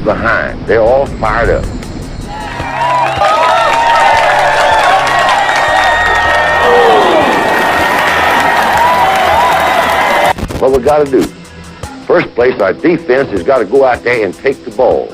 behind. They're all fired up. What we got to do? First place, our defense has got to go out there and take the ball.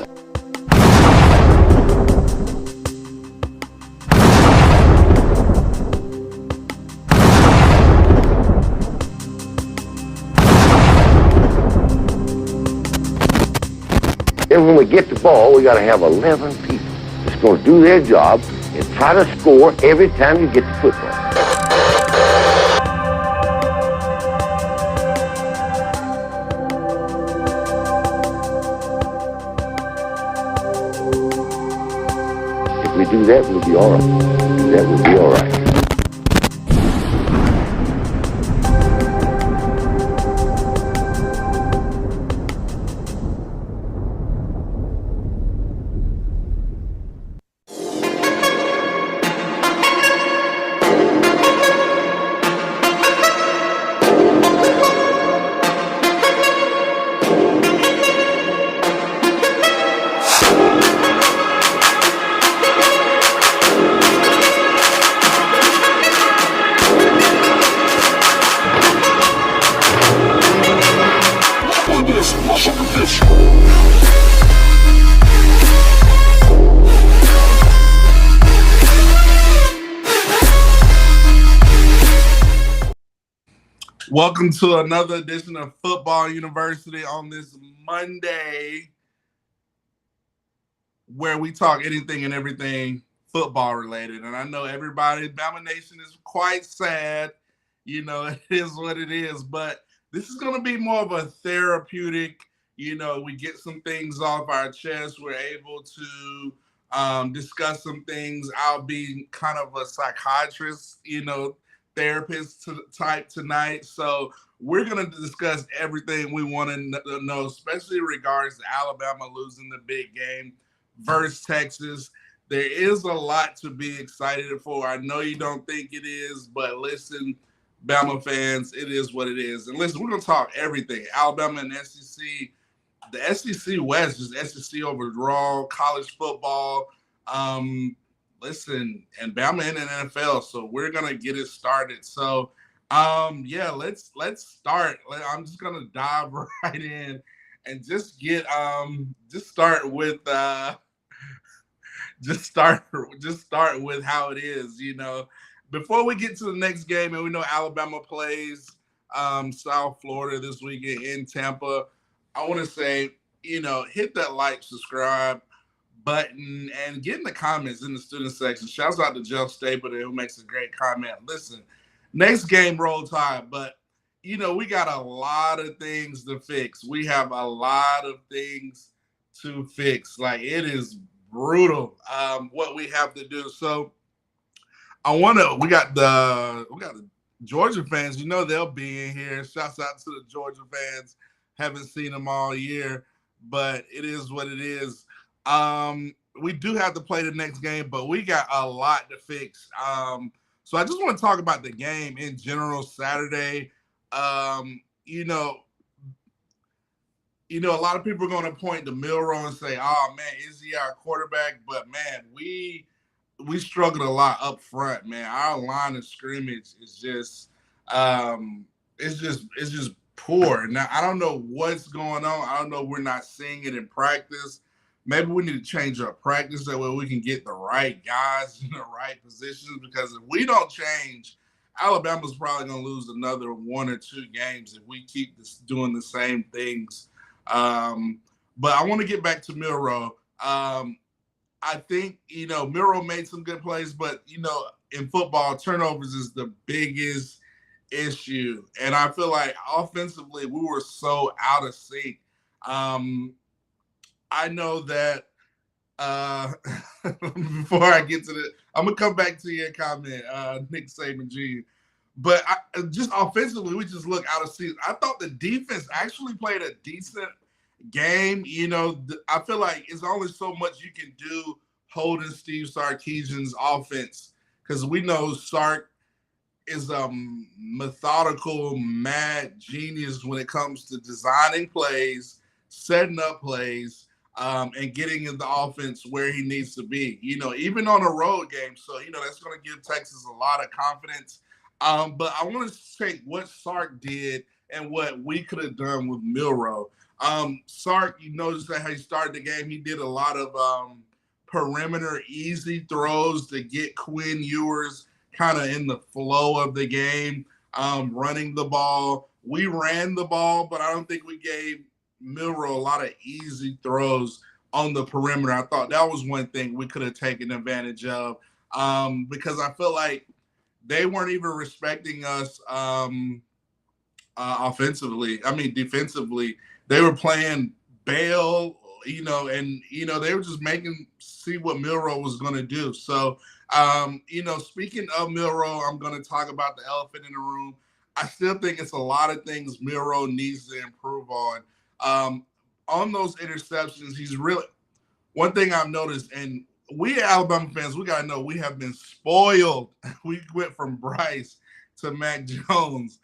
Then when we get the ball, we got to have 11 people that's going to do their job and try to score every time you get the football. If we do that, we'll be all right. That will be all right. Welcome to another edition of Football University on this Monday, where we talk anything and everything football related. And I know everybody, Bama Nation, is quite sad. You know, it is what it is. But this is going to be more of a therapeutic, we get some things off our chest. We're able to discuss some things. I'll be kind of a psychiatrist, therapist type tonight. So we're going to discuss everything we want to know, especially in regards to Alabama losing the big game versus Texas. There is a lot to be excited for. I know you don't think it is, but listen, Bama fans, it is what it is. And listen, we're going to talk everything. Alabama and SEC. The SEC West is SEC overall, college football. Listen, and Bama in the NFL, so we're gonna get it started. So, let's start. I'm just gonna dive right in and just start with how it is. Before we get to the next game, and we know Alabama plays South Florida this weekend in Tampa. I want to say, hit that like, subscribe button and get in the comments in the student section. Shouts out to Jeff Stapleton, who makes a great comment. Listen, next game, Roll Tide, but we got a lot of things to fix. We have a lot of things to fix. Like, it is brutal what we have to do. So we got the Georgia fans, they'll be in here. Shouts out to the Georgia fans. Haven't seen them all year, but it is what it is. We do have to play the next game, but we got a lot to fix. So I just want to talk about the game in general Saturday. A lot of people are going to point to Milroe and say, "Oh man, is he our quarterback?" But man, we struggled a lot up front. Man, our line of scrimmage is just it's just poor. Now I don't know what's going on. I don't know. We're not seeing it in practice. Maybe we need to change our practice that way we can get the right guys in the right positions, because if we don't change, Alabama's probably going to lose another 1 or 2 games if we keep doing the same things. But I want to get back to Milroe. I think, Milroe made some good plays, but, in football, turnovers is the biggest issue. And I feel like offensively, we were so out of sync. I know that before I get to I'm going to come back to your comment, Nick Saban Jr. But just offensively, we just look out of season. I thought the defense actually played a decent game. I feel like it's only so much you can do holding Steve Sarkisian's offense, because we know Sark is a methodical, mad genius when it comes to designing plays, setting up plays. and getting the offense where he needs to be, even on a road game. So, that's going to give Texas a lot of confidence. But I want to say what Sark did and what we could have done with Milroe. Sark, you notice that how he started the game, he did a lot of perimeter easy throws to get Quinn Ewers kind of in the flow of the game, running the ball. We ran the ball, but I don't think we gave Milroe a lot of easy throws on the perimeter. I thought that was one thing we could have taken advantage of, because I feel like they weren't even respecting us defensively. They were playing bail, and they were just see what Milroe was going to do. So, speaking of Milroe, I'm going to talk about the elephant in the room. I still think it's a lot of things Milroe needs to improve on. On those interceptions, he's really one thing I've noticed, and we Alabama fans, we gotta know we have been spoiled. We went from Bryce to Mac Jones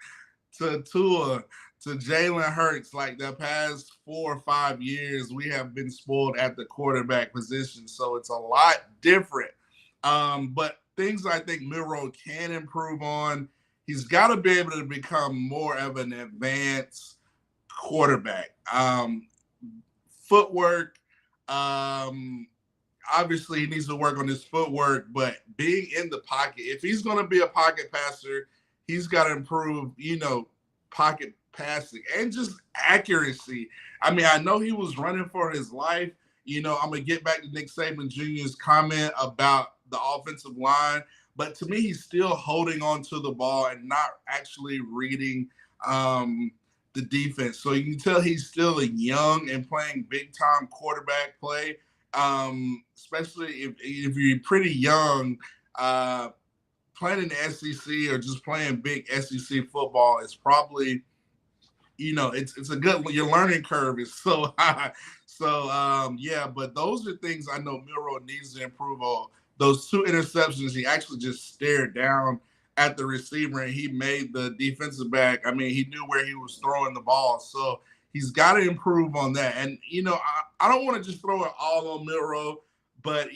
to Tua to Jalen Hurts. Like the past 4 or 5 years, we have been spoiled at the quarterback position. So it's a lot different. But things I think Milroe can improve on, he's got to be able to become more of an advanced quarterback. Footwork, obviously he needs to work on his footwork, but being in the pocket, if he's going to be a pocket passer, he's got to improve, pocket passing and just accuracy. I mean, I know he was running for his life. I'm going to get back to Nick Saban Jr.'s comment about the offensive line, but to me, he's still holding on to the ball and not actually reading the defense. So you can tell he's still a young and playing big-time quarterback play. Especially if you're pretty young, playing in the SEC or just playing big SEC football is probably, it's a good, your learning curve is so high. So, but those are things I know Milroe needs to improve on. Those 2 interceptions, he actually just stared down at the receiver and he made the defensive back. I mean, he knew where he was throwing the ball. So he's got to improve on that. And, I don't want to just throw it all on Milroe, but,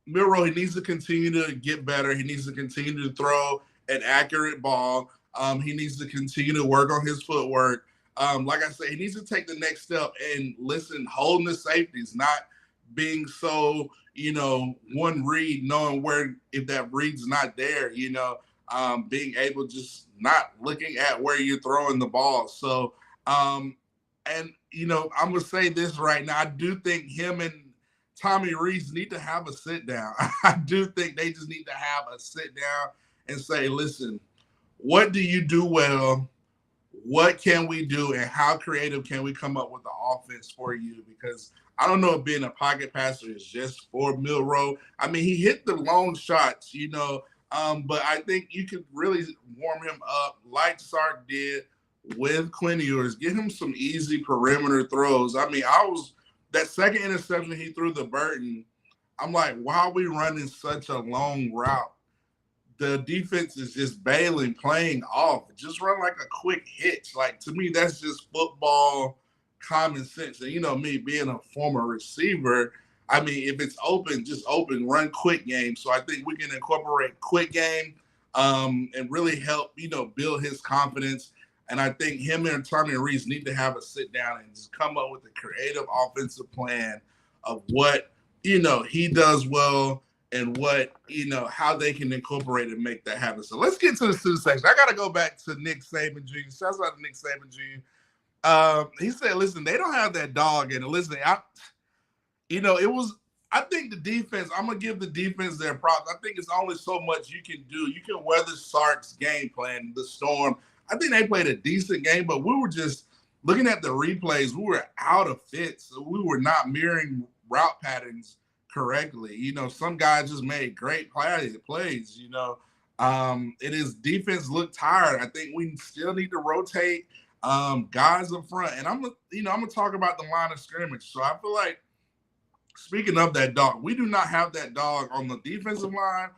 Milroe, he needs to continue to get better. He needs to continue to throw an accurate ball. He needs to continue to work on his footwork. Like I said, he needs to take the next step and holding the safeties, not being so, one read, knowing where, if that read's not there, being able just not looking at where you're throwing the ball. So, I'm going to say this right now. I do think him and Tommy Rees need to have a sit down. I do think they just need to have a sit down and say, listen, what do you do well? What can we do? And how creative can we come up with the offense for you? Because I don't know if being a pocket passer is just for Milroe. I mean, he hit the long shots, but I think you could really warm him up like Sark did with Quinn Ewers. Get him some easy perimeter throws. I mean, that second interception he threw to Burton, I'm like, why are we running such a long route? The defense is just bailing, playing off. Just run like a quick hitch. Like, to me, that's just football common sense. And, me being a former receiver, I mean, if it's open, just open, run quick game. So I think we can incorporate quick game and really help, build his confidence. And I think him and Tommy Rees need to have a sit down and just come up with a creative offensive plan of what, he does well and what, how they can incorporate and make that happen. So let's get to the student section. I got to go back to Nick Saban Jr. Shouts out to Nick Saban Jr. He said, listen, they don't have that dog in it. Listen, I think the defense, I'm going to give the defense their props. I think it's only so much you can do. You can weather Sark's game plan, the storm. I think they played a decent game, but we were just looking at the replays. We were out of fits. So we were not mirroring route patterns correctly. Some guys just made great plays. It is defense looked tired. I think we still need to rotate guys up front. And I'm gonna talk about the line of scrimmage. So I feel like, speaking of that dog, we do not have that dog on the defensive line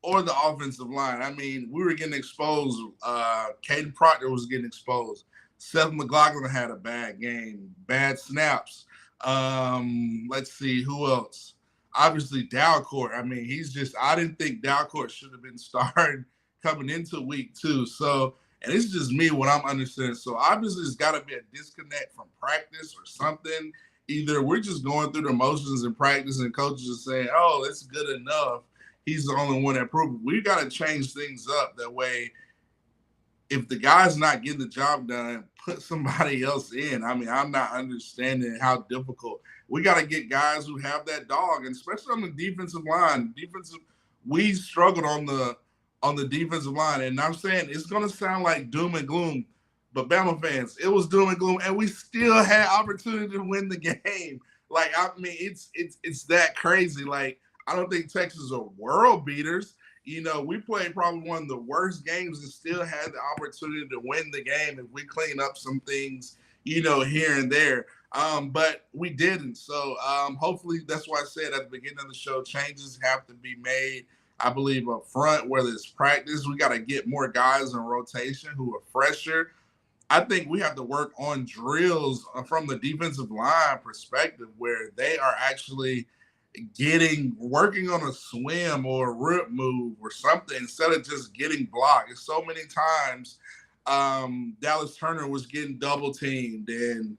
or the offensive line. I mean, we were getting exposed. Caden Proctor was getting exposed. Seth McLaughlin had a bad game, bad snaps. Let's see who else. Obviously, Dalcourt. I mean, I didn't think Dalcourt should have been starting coming into week 2. So, and it's just me what I'm understanding. So obviously, it's got to be a disconnect from practice or something. Either we're just going through the motions in practice, and coaches are saying, "Oh, it's good enough. He's the only one that proved it." We got to change things up that way. If the guy's not getting the job done, put somebody else in. I mean, I'm not understanding how difficult. We got to get guys who have that dog, and especially on the defensive line. We struggled on the defensive line, and I'm saying it's going to sound like doom and gloom, but Bama fans, it was doom and gloom, and we still had opportunity to win the game. Like, I mean, it's that crazy. Like, I don't think Texas are world beaters. You know, we played probably one of the worst games and still had the opportunity to win the game if we clean up some things, you know, here and there. But we didn't. So hopefully that's why I said at the beginning of the show, changes have to be made, I believe, up front, whether it's practice. We got to get more guys in rotation who are fresher. I think we have to work on drills from the defensive line perspective where they are actually working on a swim or a rip move or something instead of just getting blocked. And so many times Dallas Turner was getting double teamed and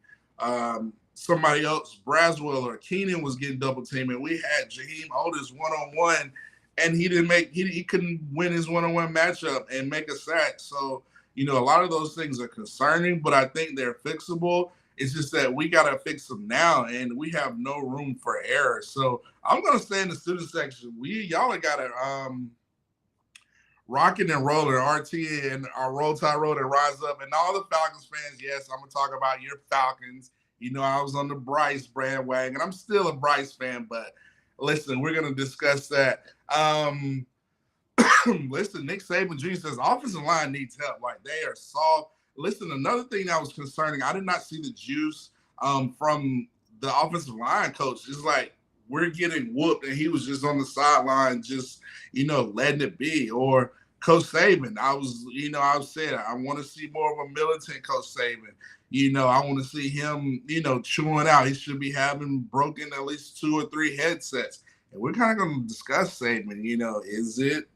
somebody else, Braswell or Keenan, was getting double teamed, and we had Jaheim Otis one-on-one, and he couldn't win his one-on-one matchup and make a sack. So, you know, a lot of those things are concerning, but I think they're fixable. It's just that we got to fix them now, and we have no room for error. So I'm going to stay in the student section. Y'all got to rocking and rolling, RT and our Roll Tide Road and Rise Up. And all the Falcons fans, yes, I'm going to talk about your Falcons. You know, I was on the Bryce bandwagon. I'm still a Bryce fan, but listen, we're going to discuss that. Listen, Nick Saban Jr. says offensive line needs help. Like, they are soft. Listen, another thing that was concerning, I did not see the juice from the offensive line coach. It's like we're getting whooped, and he was just on the sideline, just, you know, letting it be. Or Coach Saban, I want to see more of a militant Coach Saban. You know, I want to see him, you know, chewing out. He should be having broken at least 2 or 3 headsets. And we're kind of going to discuss Saban. You know, is it?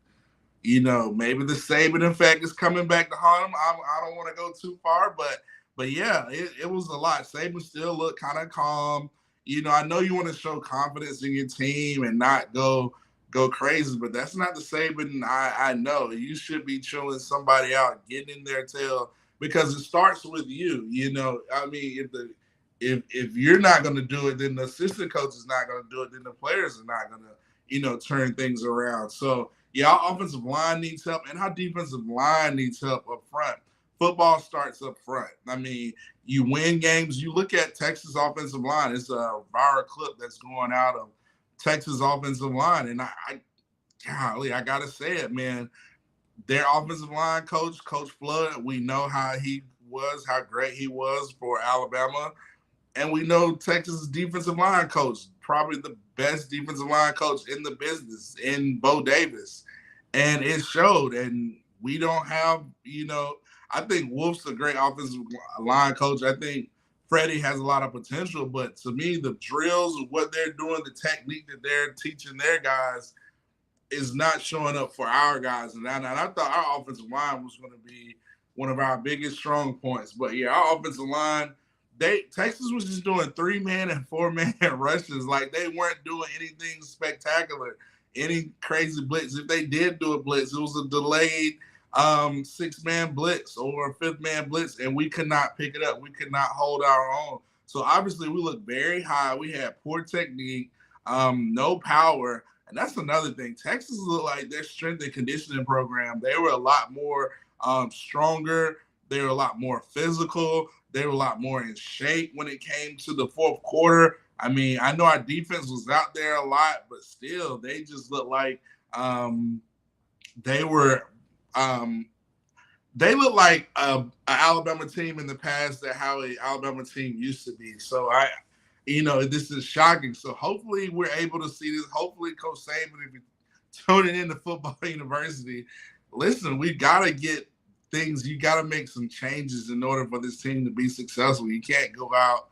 You know, maybe the Saban effect is coming back to haunt him. I don't want to go too far, but yeah, it was a lot. Saban still looked kind of calm. You know, I know you want to show confidence in your team and not go crazy, but that's not the Saban I know. You should be chewing somebody out, getting in their tail, because it starts with you. You know, I mean, if you're not going to do it, then the assistant coach is not going to do it. Then the players are not going to, you know, turn things around. So, yeah, our offensive line needs help, and our defensive line needs help up front. Football starts up front. I mean, you win games. You look at Texas offensive line. It's a viral clip that's going out of Texas offensive line, and I got to say it, man. Their offensive line coach, Coach Flood, we know how he was, how great he was for Alabama. And we know Texas defensive line coach, probably the best defensive line coach in the business, in Bo Davis. And it showed. And we don't have, you know, I think Wolf's a great offensive line coach. I think Freddie has a lot of potential. But to me, the drills, what they're doing, the technique that they're teaching their guys is not showing up for our guys. And I thought our offensive line was going to be one of our biggest strong points. But, yeah, our offensive line, Texas was just doing 3-man and 4-man rushes. Like, they weren't doing anything spectacular, any crazy blitz. If they did do a blitz, it was a delayed 6-man blitz or a 5th-man blitz, and we could not pick it up. We could not hold our own. So, obviously, we looked very high. We had poor technique, no power. And that's another thing. Texas looked like their strength and conditioning program, they were a lot more stronger. They were a lot more physical. They were a lot more in shape when it came to the fourth quarter. I mean, I know our defense was out there a lot, but still, they just looked like they looked like an Alabama team in the past, that how an Alabama team used to be. So, this is shocking. So, hopefully, we're able to see this. Hopefully, Coach Saban, if you're tuning into Football University, listen, we got to get things. You got to make some changes in order for this team to be successful. You can't go out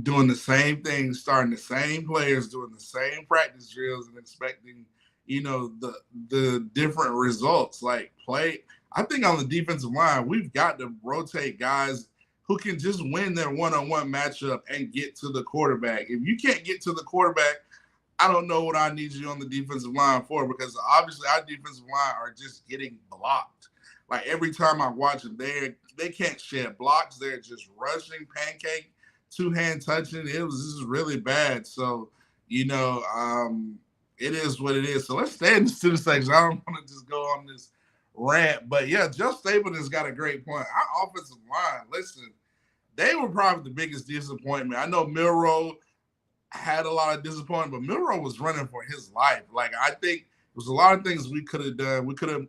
doing the same thing, starting the same players, doing the same practice drills, and expecting, the different results. Like I think on the defensive line, we've got to rotate guys who can just win their one-on-one matchup and get to the quarterback. If you can't get to the quarterback, I don't know what I need you on the defensive line for, because obviously our defensive line are just getting blocked. Like every time I watch them, they can't shed blocks. They're just rushing, pancake, two-hand touching. This is really bad. So, it is what it is. So let's stay in the student section. I don't want to just go on this rant. But, yeah, Joe Stapleton's got a great point. Our offensive line, listen, they were probably the biggest disappointment. I know Milroe had a lot of disappointment, but Milroe was running for his life. Like, I think there was a lot of things we could have done. We could have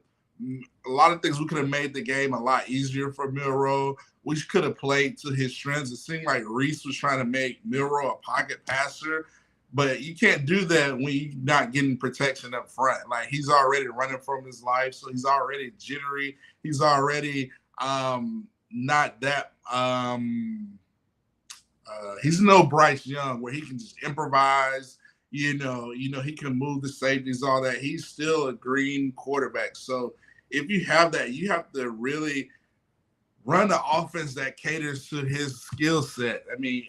made the game a lot easier for Milroe. We could have played to his strengths. It seemed like Reese was trying to make Milroe a pocket passer, but you can't do that when you're not getting protection up front. Like, he's already running from his life, so he's already jittery. He's already not that he's no Bryce Young where he can just improvise. He can move the safeties, all that. He's still a green quarterback. So if you have that, you have to really run the offense that caters to his skill set. I mean,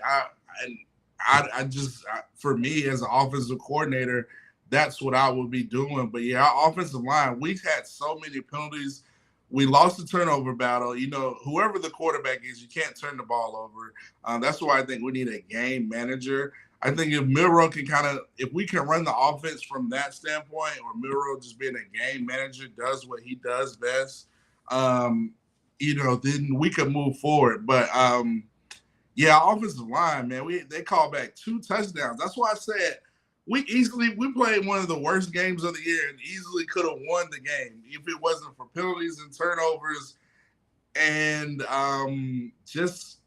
for me as an offensive coordinator, that's what I would be doing. But yeah, our offensive line, we've had so many penalties. We lost the turnover battle. Whoever the quarterback is, you can't turn the ball over. That's why I think we need a game manager. I think if Milroe if we can run the offense from that standpoint, or Milroe just being a game manager does what he does best, then we could move forward. But offensive line, man, they called back 2 touchdowns. That's why I said we played one of the worst games of the year and easily could have won the game if it wasn't for penalties and turnovers and just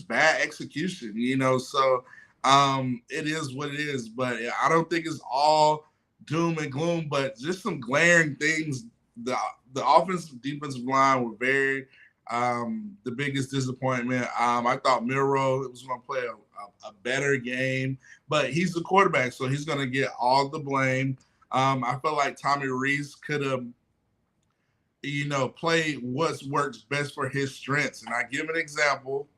bad execution, So it is what it is. But I don't think it's all doom and gloom, but just some glaring things. The offensive defensive line were very the biggest disappointment. I thought Milroe was going to play a better game, but he's the quarterback, so he's going to get all the blame. I feel like Tommy Reese could have, played what works best for his strengths. And I give an example.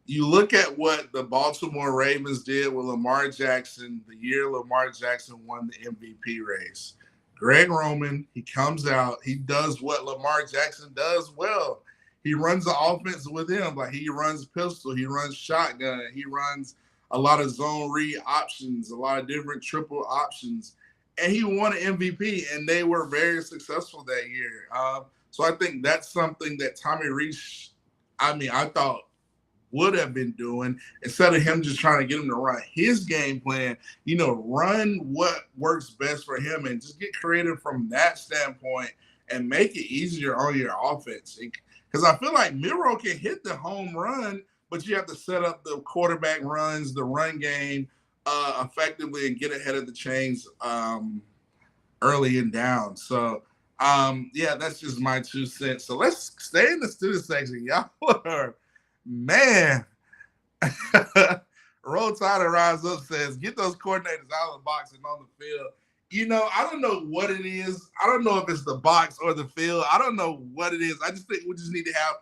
You look at what the Baltimore Ravens did with Lamar Jackson the year Lamar Jackson won the MVP race. Greg Roman, he comes out, he does what Lamar Jackson does well. He runs the offense with him. Like, he runs pistol, he runs shotgun, he runs a lot of zone read options, a lot of different triple options. And he won an MVP, and they were very successful that year. So I think that's something that Tommy Reese, I thought would have been doing, instead of him just trying to get him to run his game plan, run what works best for him and just get creative from that standpoint and make it easier on your offense. Because I feel like Milroe can hit the home run, but you have to set up the quarterback runs, the run game effectively and get ahead of the chains early and down. So, that's just my 2 cents. So let's stay in the student section. Y'all are, man. Roll Tide and Rise Up says, get those coordinators out of the box and on the field. I don't know what it is. I don't know if it's the box or the field. I don't know what it is. I just think we just need to have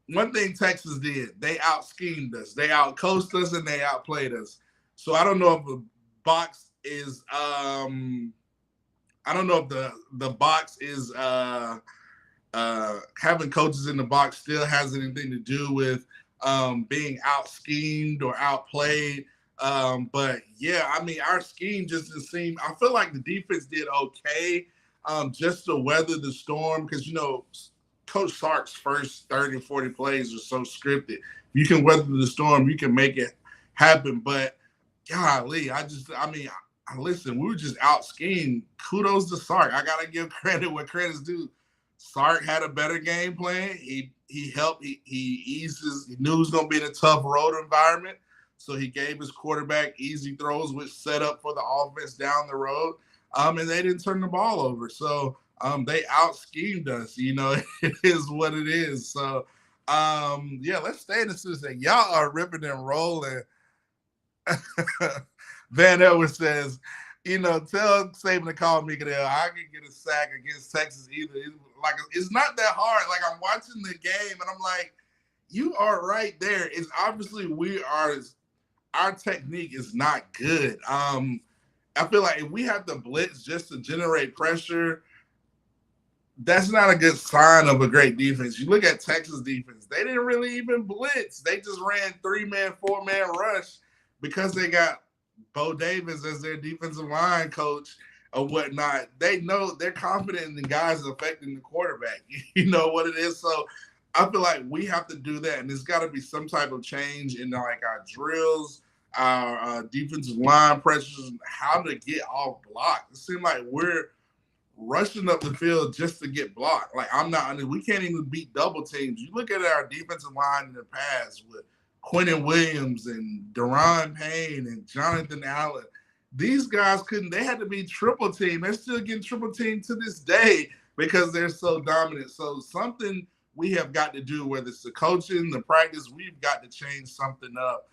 one thing Texas did. They out-schemed us. They out-coached us, and they outplayed us. So I don't know if the box is having coaches in the box still has anything to do with being out-schemed or outplayed. But yeah, our scheme just didn't seem. I feel like the defense did okay, just to weather the storm, because Coach Sark's first 30, 40 plays are so scripted. You can weather the storm, you can make it happen. But golly, listen, we were just out-schemed. Kudos to Sark. I gotta give credit where credit's due. Sark had a better game plan. He helped. He eases. He knew he was gonna be in a tough road environment. So he gave his quarterback easy throws, which set up for the offense down the road. And they didn't turn the ball over. So they out-schemed us. It is what it is. So, Yeah, let's stay in the Citizen. Y'all are ripping and rolling. Van Elwer says, tell Saban to call me. I can get a sack against Texas either. It's not that hard. Like, I'm watching the game and I'm like, you are right there. It's obviously our technique is not good. I feel like if we have to blitz just to generate pressure, that's not a good sign of a great defense. You look at Texas defense, they didn't really even blitz. They just ran 3-man, 4-man rush because they got Bo Davis as their defensive line coach or whatnot. They know they're confident in the guys affecting the quarterback. You know what it is? So I feel like we have to do that. And there's got to be some type of change in like our drills, our defensive line pressures, how to get off block. It seems like we're rushing up the field just to get blocked. Like, we can't even beat double teams. You look at our defensive line in the past with Quentin Williams and Deron Payne and Jonathan Allen. These guys they had to be triple team. They're still getting triple team to this day because they're so dominant. So something we have got to do, whether it's the coaching, the practice, we've got to change something up.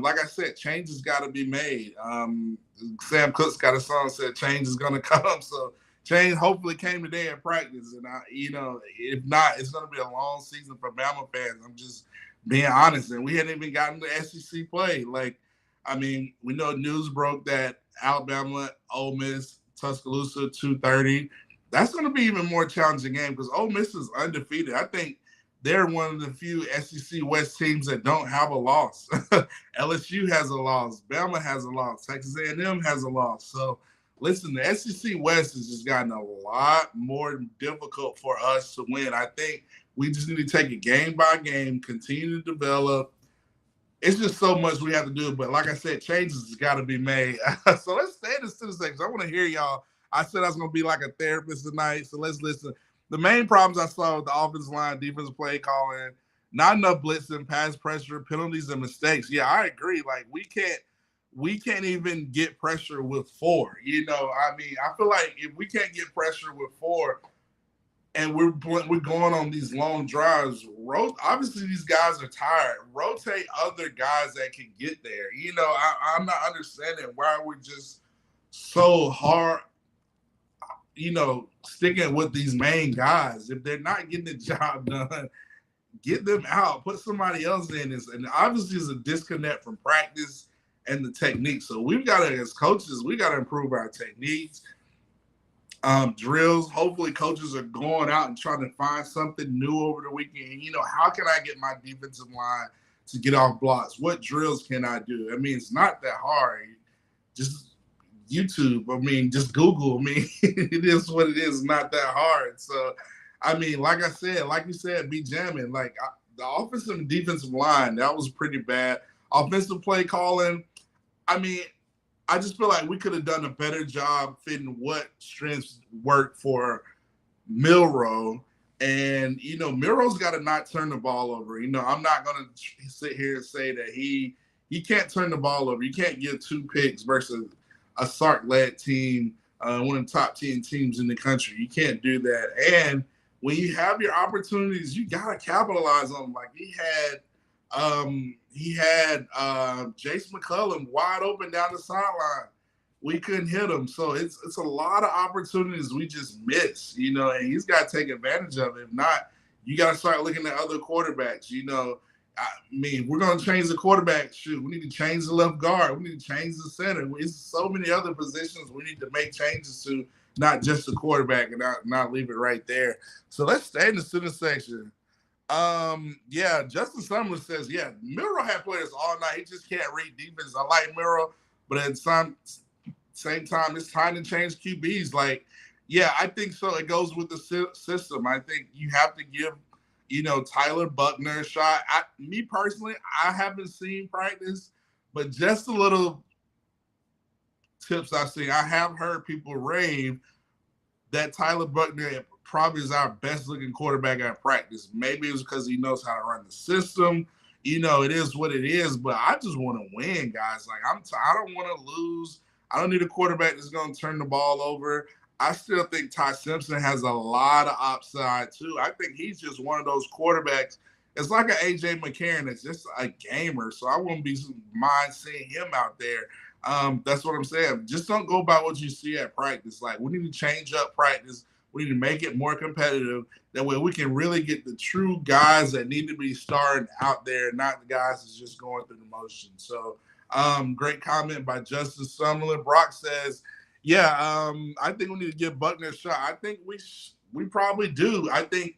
Like I said, change has got to be made. Sam Cooke's got a song said change is going to come. So change hopefully came today at practice. And, if not, it's going to be a long season for Bama fans. I'm just being honest. And we hadn't even gotten to SEC play. Like, we know news broke that Alabama, Ole Miss, Tuscaloosa, 2:30. That's going to be even more challenging game because Ole Miss is undefeated. I think they're one of the few SEC West teams that don't have a loss. LSU has a loss. Bama has a loss. Texas A&M has a loss. So, listen, the SEC West has just gotten a lot more difficult for us to win. I think we just need to take it game by game, continue to develop. It's just so much we have to do. But like I said, changes has got to be made. So let's stay in the citizen section. I want to hear y'all. I said I was going to be like a therapist tonight, so let's listen. The main problems I saw with the offensive line, defensive play calling, not enough blitzing, pass pressure, penalties, and mistakes. Yeah, I agree. Like, we can't even get pressure with 4. I feel like if we can't get pressure with 4 and we're going on these long drives, obviously these guys are tired. Rotate other guys that can get there. I'm not understanding why we're just so hard, sticking with these main guys. If they're not getting the job done, get them out. Put somebody else in. And obviously there's a disconnect from practice and the technique. So we've got to, as coaches, we got to improve our techniques, drills. Hopefully coaches are going out and trying to find something new over the weekend. How can I get my defensive line to get off blocks? What drills can I do? It's not that hard. Just YouTube. Just Google. It is what it is. Not that hard. So, like I said, like you said, be jamming. Like, the offensive and defensive line, that was pretty bad. Offensive play calling, I just feel like we could have done a better job fitting what strengths work for Milroe. And, Milroe's got to not turn the ball over. I'm not going to sit here and say that he can't turn the ball over. You can't give 2 picks versus a Sark-led team, one of the top 10 teams in the country. You can't do that. And when you have your opportunities, you got to capitalize on them. Like, he had Jace McCullum wide open down the sideline. We couldn't hit him. So it's a lot of opportunities we just miss, and he's got to take advantage of it. If not, you got to start looking at other quarterbacks. We're going to change the quarterback. Shoot, we need to change the left guard. We need to change the center. It's so many other positions we need to make changes to, not just the quarterback, and not leave it right there. So let's stay in the student section. Justin Summerlin says, Milroe had players all night. He just can't read defense. I like Milroe, but at the same time, it's time to change QBs. Like, I think so. It goes with the system. I think you have to give, Tyler Buckner a shot. Me personally, I haven't seen practice, but just a little tips I've seen. I have heard people rave that Tyler Buckner probably is our best looking quarterback at practice. Maybe it's because he knows how to run the system. It is what it is, but I just want to win, guys. Like, I don't want to lose. I don't need a quarterback that's going to turn the ball over. I still think Ty Simpson has a lot of upside too. I think he's just one of those quarterbacks it's like an AJ McCarron that's just a gamer. So I wouldn't be mind seeing him out there. That's what I'm saying. Just don't go by what you see at practice. Like, we need to change up practice. We need to make it more competitive. That way we can really get the true guys that need to be starting out there, not the guys that's just going through the motion. So great comment by Justice Summerlin. Brock says, yeah, I think we need to give Buckner a shot. I think we probably do. I think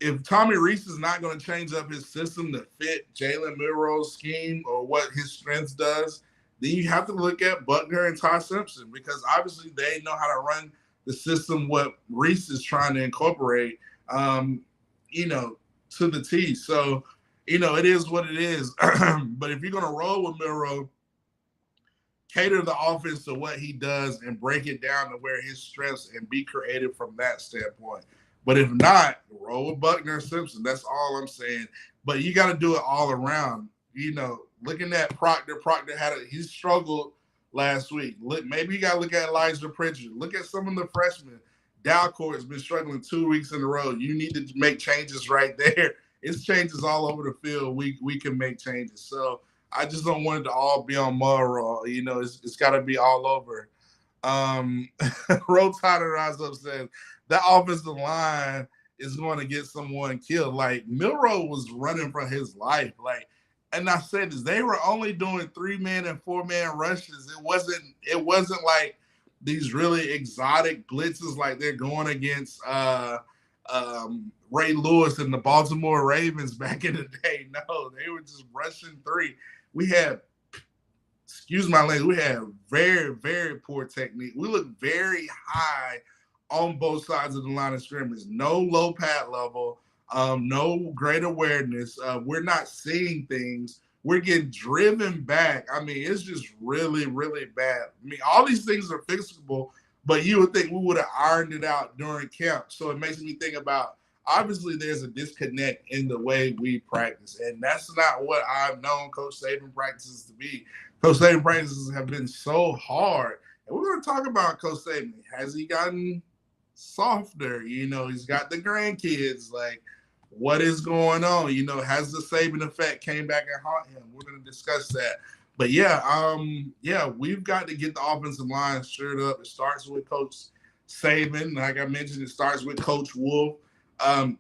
if Tommy Rees is not going to change up his system to fit Jalen Milroe's scheme or what his strengths does, then you have to look at Buckner and Ty Simpson, because obviously they know how to run the system what Rees is trying to incorporate, to the T. So, it is what it is. But if you're going to roll with Milroe, cater the offense to what he does and break it down to where his strengths and be creative from that standpoint. But if not, roll with Buckner and Simpson. That's all I'm saying. But you got to do it all around. Looking at Proctor he struggled last week. Maybe you got to look at Elijah Pritchard. Look at some of the freshmen. Dalcourt has been struggling 2 weeks in a row. You need to make changes right there. It's changes all over the field. We can make changes. So I just don't want it to all be on Monroe. It's got to be all over. Roll Tide Rise Up says that offensive line is going to get someone killed. Like, Milroe was running for his life. Like, and I said this, they were only doing 3-man and 4-man rushes. It wasn't like these really exotic blitzes like they're going against Ray Lewis and the Baltimore Ravens back in the day. No, they were just rushing 3. We had, excuse my language, we had very, very poor technique. We looked very high on both sides of the line of scrimmage. No low pad level, no great awareness. We're not seeing things. We're getting driven back. I mean, it's just really, really bad. I mean, all these things are fixable, but you would think we would have ironed it out during camp. So it makes me think about, obviously there's a disconnect in the way we practice, and that's not what I've known Coach Saban practices to be. Coach Saban practices have been so hard. And we're going to talk about Coach Saban. Has he gotten softer? He's got the grandkids. Like, what is going on? Has the Saban effect came back and haunt him? We're going to discuss that. But we've got to get the offensive line stirred up. It starts with Coach Saban. Like I mentioned, it starts with Coach Wolf.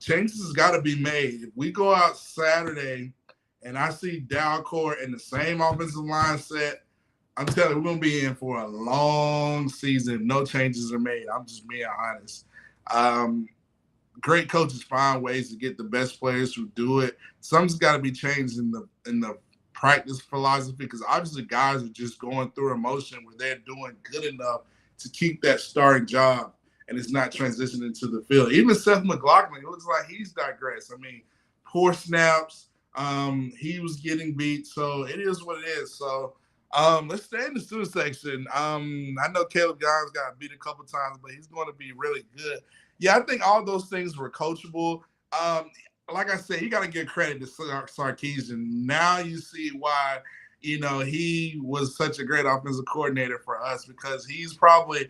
Changes has got to be made. If we go out Saturday and I see Dalcourt in the same offensive line set, I'm telling you, we're going to be in for a long season. No changes are made. I'm just being honest. Great coaches find ways to get the best players who do it. Something's got to be changed in the practice philosophy, because obviously guys are just going through emotion where they're doing good enough to keep that starting job, and it's not transitioning to the field. Even Seth McLaughlin, it looks like he's digressed. I mean, poor snaps. He was getting beat, so it is what it is. So let's stay in the student section. I know Caleb Gines got beat a couple times, but he's going to be really good. Yeah, I think all those things were coachable. Like I said, you got to give credit to Sarkisian. Now you see why, he was such a great offensive coordinator for us, because he's probably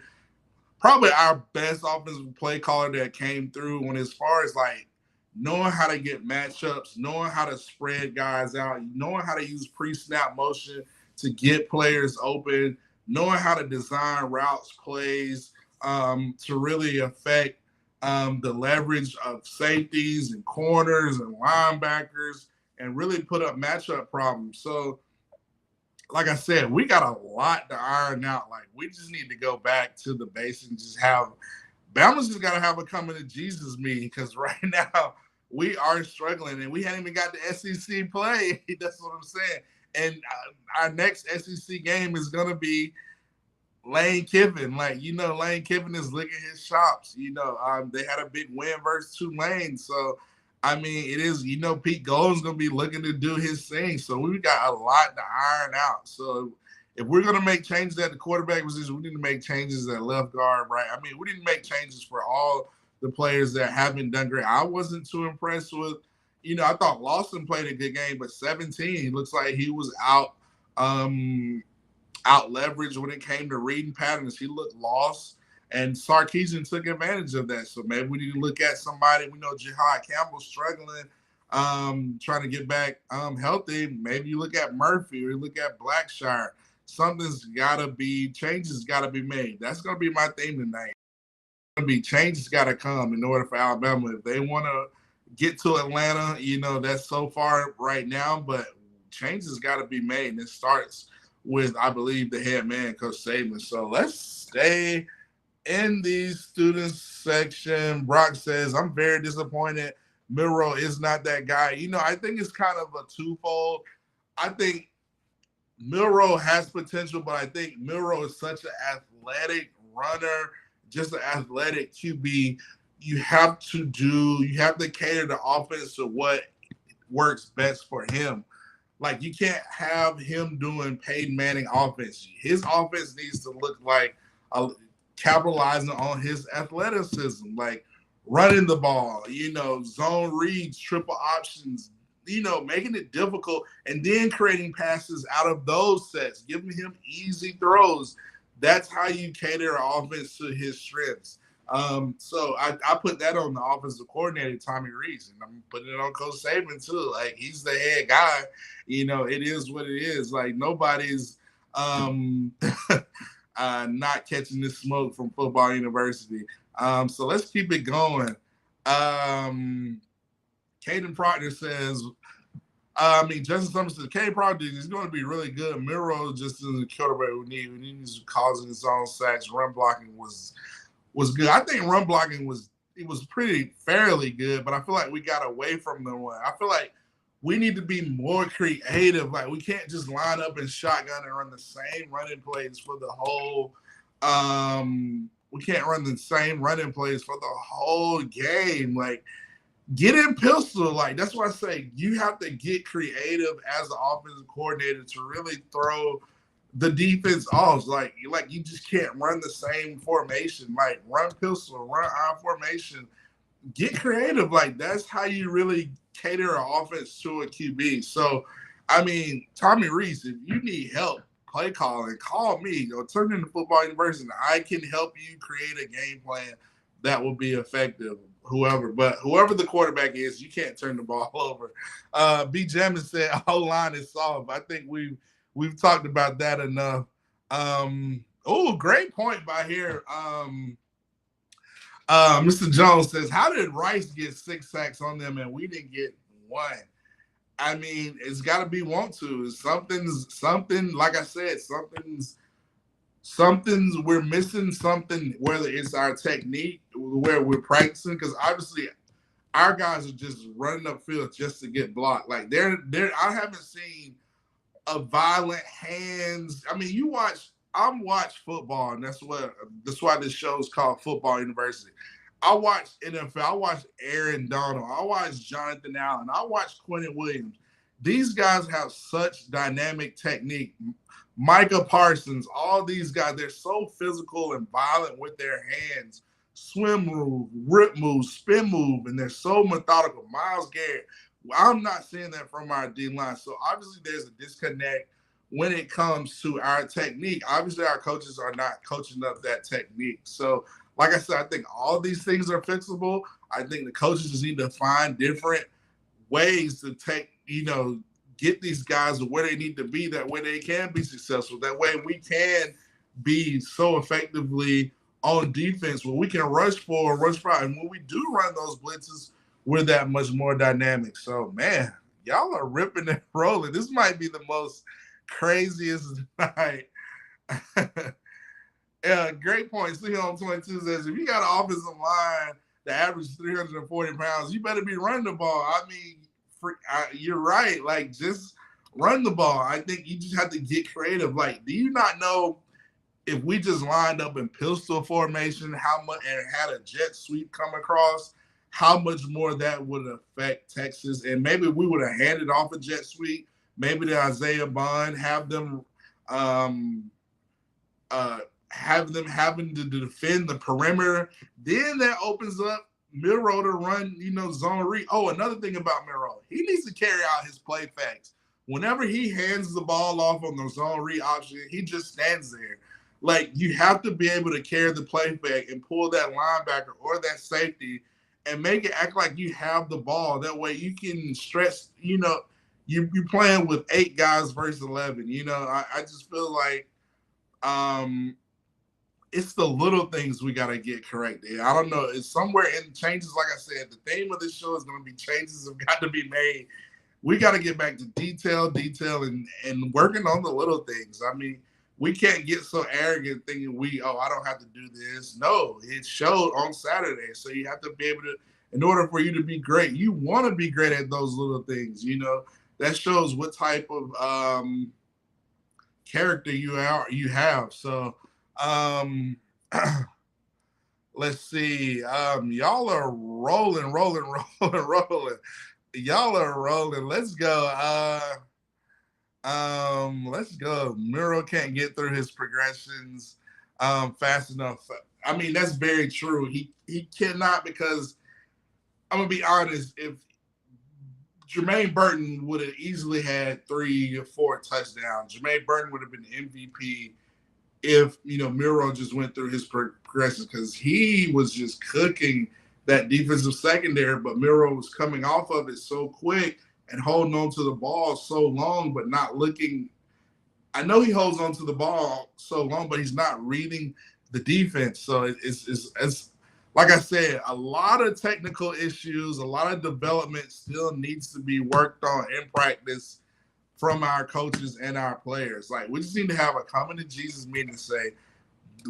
our best offensive play caller that came through, when as far as like knowing how to get matchups, knowing how to spread guys out, knowing how to use pre-snap motion to get players open, knowing how to design routes, plays to really affect the leverage of safeties and corners and linebackers, and really put up matchup problems. So, like I said, we got a lot to iron out. Like, we just need to go back to the basics and just have Bama's just got to have a coming to Jesus meeting, because right now we are struggling and we haven't even got the SEC play. That's what I'm saying. And our next SEC game is going to be Lane Kiffin. Like, Lane Kiffin is licking his chops. They had a big win versus Tulane. So, I mean, it is, Pete Golden's going to be looking to do his thing. So, we've got a lot to iron out. So, if we're going to make changes at the quarterback position, we need to make changes at left guard, right? I mean, we need to make changes for all the players that haven't done great. I wasn't too impressed with, I thought Lawson played a good game, but 17, he looks like he was out leveraged when it came to reading patterns. He looked lost, and Sarkisian took advantage of that. So maybe we need to look at somebody. We know Jihad Campbell's struggling trying to get back healthy. Maybe you look at Murphy or you look at Blackshire. Changes got to be made. That's going to be my theme tonight. Changes got to come in order for Alabama. If they want to get to Atlanta, that's so far right now, but changes got to be made. And it starts with, I believe, the head man, Coach Saban. So let's stay in the students section. Brock says, I'm very disappointed. Milroe is not that guy. I think it's kind of a twofold. I think Milroe has potential, but I think Milroe is such an athletic runner, just an athletic QB. You have to cater the offense to what works best for him. Like, you can't have him doing Peyton Manning offense. His offense needs to look like capitalizing on his athleticism, like running the ball, zone reads, triple options, making it difficult, and then creating passes out of those sets, giving him easy throws. That's how you cater an offense to his strengths. So I put that on the offensive coordinator, Tommy Rees, and I'm putting it on Coach Saban too. Like, he's the head guy. It is what it is. Like, nobody's not catching this smoke from Football University. So let's keep it going. Caden Proctor says, Justin Summers says, Caden Proctor is going to be really good. Milroe just isn't the quarterback we need. We need to causing his own sacks. Run blocking was good. I think run blocking was pretty fairly good, but I feel like we got away from the one. I feel like we need to be more creative. Like, we can't just line up and shotgun and run the same running plays for the whole we can't run the same running plays for the whole game. Like, get in pistol. Like, that's why I say you have to get creative as the offensive coordinator to really throw the defense off. Like you just can't run the same formation. Like, run pistol, run I formation. Get creative. Like, that's how you really cater an offense to a QB. So, Tommy Rees, if you need help play calling, call me or turn into Football University. I can help you create a game plan that will be effective. Whoever the quarterback is, you can't turn the ball over. B. Jamin said, O-line is soft. I think we've talked about that enough. Great point by here. Mr. Jones says, how did Rice get 6 sacks on them and we didn't get 1? It's got to be want to. Something, like I said, something's we're missing something, whether it's our technique, where we're practicing, because obviously our guys are just running upfield just to get blocked. Like, I haven't seen a violent hands. I'm watch football, and that's why this show is called Football University. I watch NFL. I watch Aaron Donald. I watch Jonathan Allen. I watch Quentin Williams. These guys have such dynamic technique. Micah Parsons, all these guys, they're so physical and violent with their hands. Swim move, rip move, spin move, and they're so methodical. Myles Garrett, I'm not seeing that from our D-line. So obviously there's a disconnect when it comes to our technique. Obviously our coaches are not coaching up that technique. So like I said, I think all these things are fixable. I think the coaches just need to find different ways to get these guys to where they need to be. That way they can be successful. That way we can be so effectively on defense where we can rush forward, rush forward. And when we do run those blitzes, we're that much more dynamic. So, man, y'all are ripping and rolling. This might be the most craziest night. Great point. See on 22 says, if you got an offensive line that averages 340 pounds, you better be running the ball. You're right. Like, just run the ball. I think you just have to get creative. Like, do you not know if we just lined up in pistol formation, how much, and had a jet sweep come across, how much more that would affect Texas? And maybe we would have handed off a jet sweep, maybe to Isaiah Bond, have them having to defend the perimeter. Then that opens up Milroe to run, zone read. Oh, another thing about Milroe, he needs to carry out his play facts. Whenever he hands the ball off on the zone read option, he just stands there. Like, you have to be able to carry the play back and pull that linebacker or that safety and make it act like you have the ball. That way you can stretch, you're playing with 8 guys versus 11. I just feel like it's the little things we got to get corrected. I don't know. It's somewhere in changes. Like I said, the theme of this show is going to be changes have got to be made. We got to get back to detail, and working on the little things. I mean, we can't get so arrogant thinking I don't have to do this. No, it showed on Saturday. So you have to be able to, in order for you to be great, you want to be great at those little things. That shows what type of character you have. So let's see. Y'all are rolling. Y'all are rolling. Let's go. Let's go. Miro can't get through his progressions fast enough. I mean, that's very true. He cannot, because I'm gonna be honest, if Jermaine Burton would have easily had 3 or 4 touchdowns, Jermaine Burton would have been MVP if Miro just went through his progressions, because he was just cooking that defensive secondary, but Miro was coming off of it so quick and holding on to the ball so long, but not looking. I know he holds on to the ball so long, but he's not reading the defense. So it's like I said, a lot of technical issues, a lot of development still needs to be worked on in practice from our coaches and our players. Like, we just need to have a coming to Jesus meeting and say,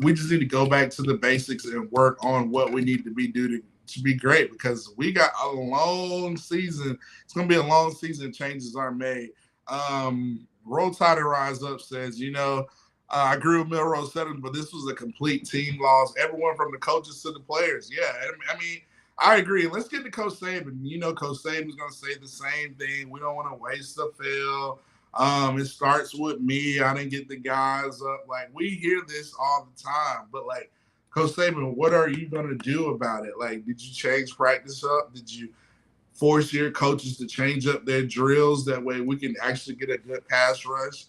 we just need to go back to the basics and work on what we need to be doing to be great, because we got a long season. It's going to be a long season. Changes are made. Roll Tide and Rise Up says, I agree with Milrose said it, but this was a complete team loss. Everyone from the coaches to the players. Yeah, I mean, I agree. Let's get to Coach Saban. Coach Saban's going to say the same thing. We don't want to waste the field. It starts with me. I didn't get the guys up. Like, we hear this all the time. But, like, Coach Saban, what are you going to do about it? Like, did you change practice up? Did you force your coaches to change up their drills? That way we can actually get a good pass rush.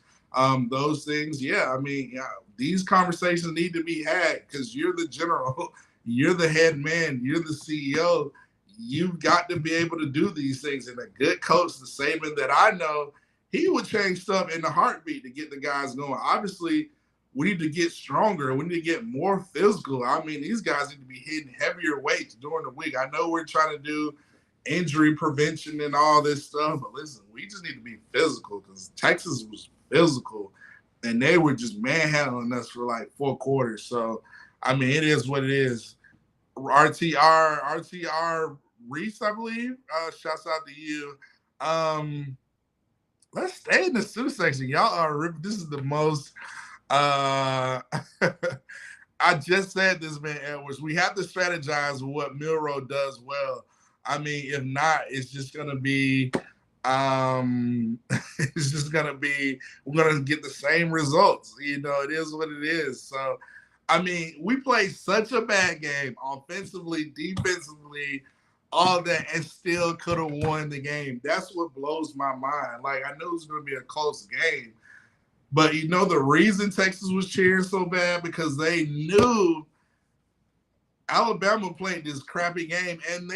Those things, I mean, these conversations need to be had, because you're the general. You're the head man. You're the CEO. You've got to be able to do these things. And a good coach, the Saban that I know, he would change stuff in a heartbeat to get the guys going. Obviously, we need to get stronger. We need to get more physical. I mean, these guys need to be hitting heavier weights during the week. I know we're trying to do injury prevention and all this stuff, but listen, we just need to be physical, because Texas was physical, and they were just manhandling us for like 4 quarters. So, I mean, it is what it is. RTR Reese, I believe. Shouts out to you. Let's stay in the Sioux section. Y'all are. This is the most. I just said this, man, Edwards. We have to strategize with what Milroe does well. I mean, if not, it's just gonna be. It's just gonna be. We're gonna get the same results. It is what it is. So, I mean, we played such a bad game, offensively, defensively, all that, and still could have won the game. That's what blows my mind. Like, I knew it was going to be a close game, but the reason Texas was cheering so bad, because they knew Alabama played this crappy game, and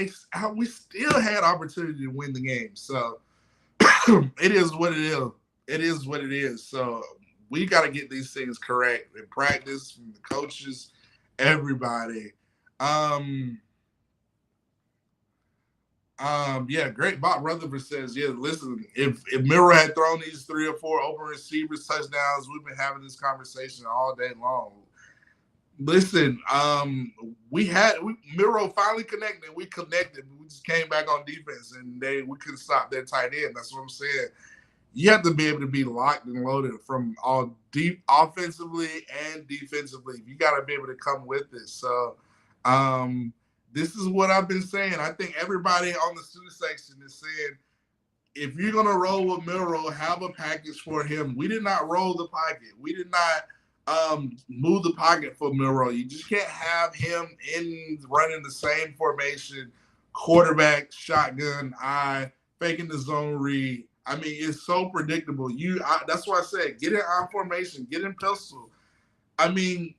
we still had opportunity to win the game. So it is what it is. It is what it is. So we got to get these things correct in practice, from the coaches, everybody. Great. Bob Rutherford says, listen, if Miro had thrown these 3 or 4 open receivers touchdowns, we've been having this conversation all day long. Listen, Miro finally connected. We connected. We just came back on defense, and we couldn't stop their tight end. That's what I'm saying. You have to be able to be locked and loaded from all deep offensively and defensively. You got to be able to come with it. So, this is what I've been saying. I think everybody on the student section is saying, if you're going to roll with Milroe, have a package for him. We did not roll the pocket. We did not move the pocket for Milroe. You just can't have him running the same formation, quarterback, shotgun, faking the zone read. I mean, it's so predictable. That's why I said, get in I formation, get in pistol. I mean,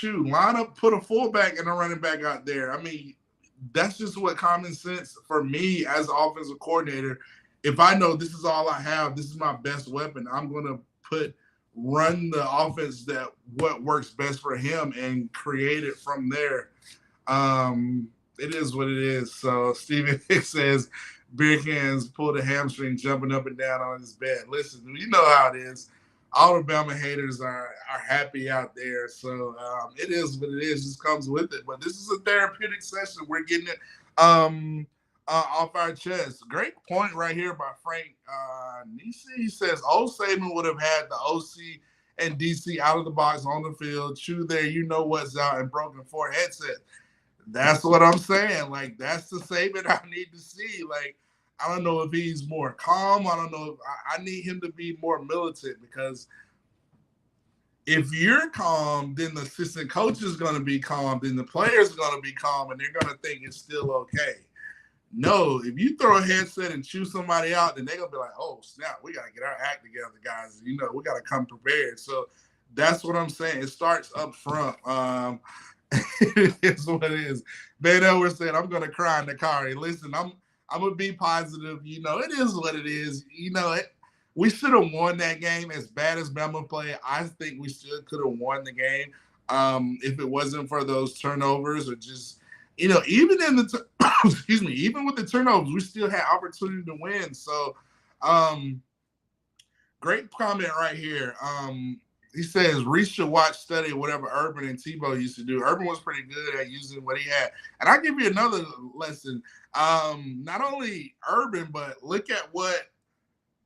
line up, put a fullback and a running back out there. I mean, that's just what common sense for me as an offensive coordinator. If I know this is all I have, this is my best weapon, I'm going to run the offense that what works best for him and create it from there. It is what it is. So Stephen Hicks says beer cans pulled a hamstring jumping up and down on his bed. Listen, you know how it is. Alabama haters are happy out there. So it is what it is. Just comes with it. But this is a therapeutic session. We're getting it off our chest. Great point right here by Frank Nisi. He says, Old Saban would have had the OC and DC out of the box on the field. Chew there, you know what's out, and broken 4 headsets. That's what I'm saying. Like, that's the Saban I need to see. Like, I don't know if he's more calm. I don't know. I need him to be more militant, because if you're calm, then the assistant coach is going to be calm. Then the players are going to be calm, and they're going to think it's still okay. No, if you throw a headset and chew somebody out, then they're going to be like, oh, snap, we got to get our act together, guys. You know, we got to come prepared. So that's what I'm saying. It starts up front. It is what it is. Van Elwer said, I'm going to cry in the car. Hey, listen, I'm going to be positive. You know, it is what it is. You know, we should have won that game. As bad as Bama played, I think we still could have won the game if it wasn't for those turnovers, or just, you know, even in the excuse me, even with the turnovers, we still had opportunity to win. So great comment right here. He says Reese should watch, study whatever Urban and Tebow used to do. Urban was pretty good at using what he had. And I'll give you another lesson. Not only Urban, but look at what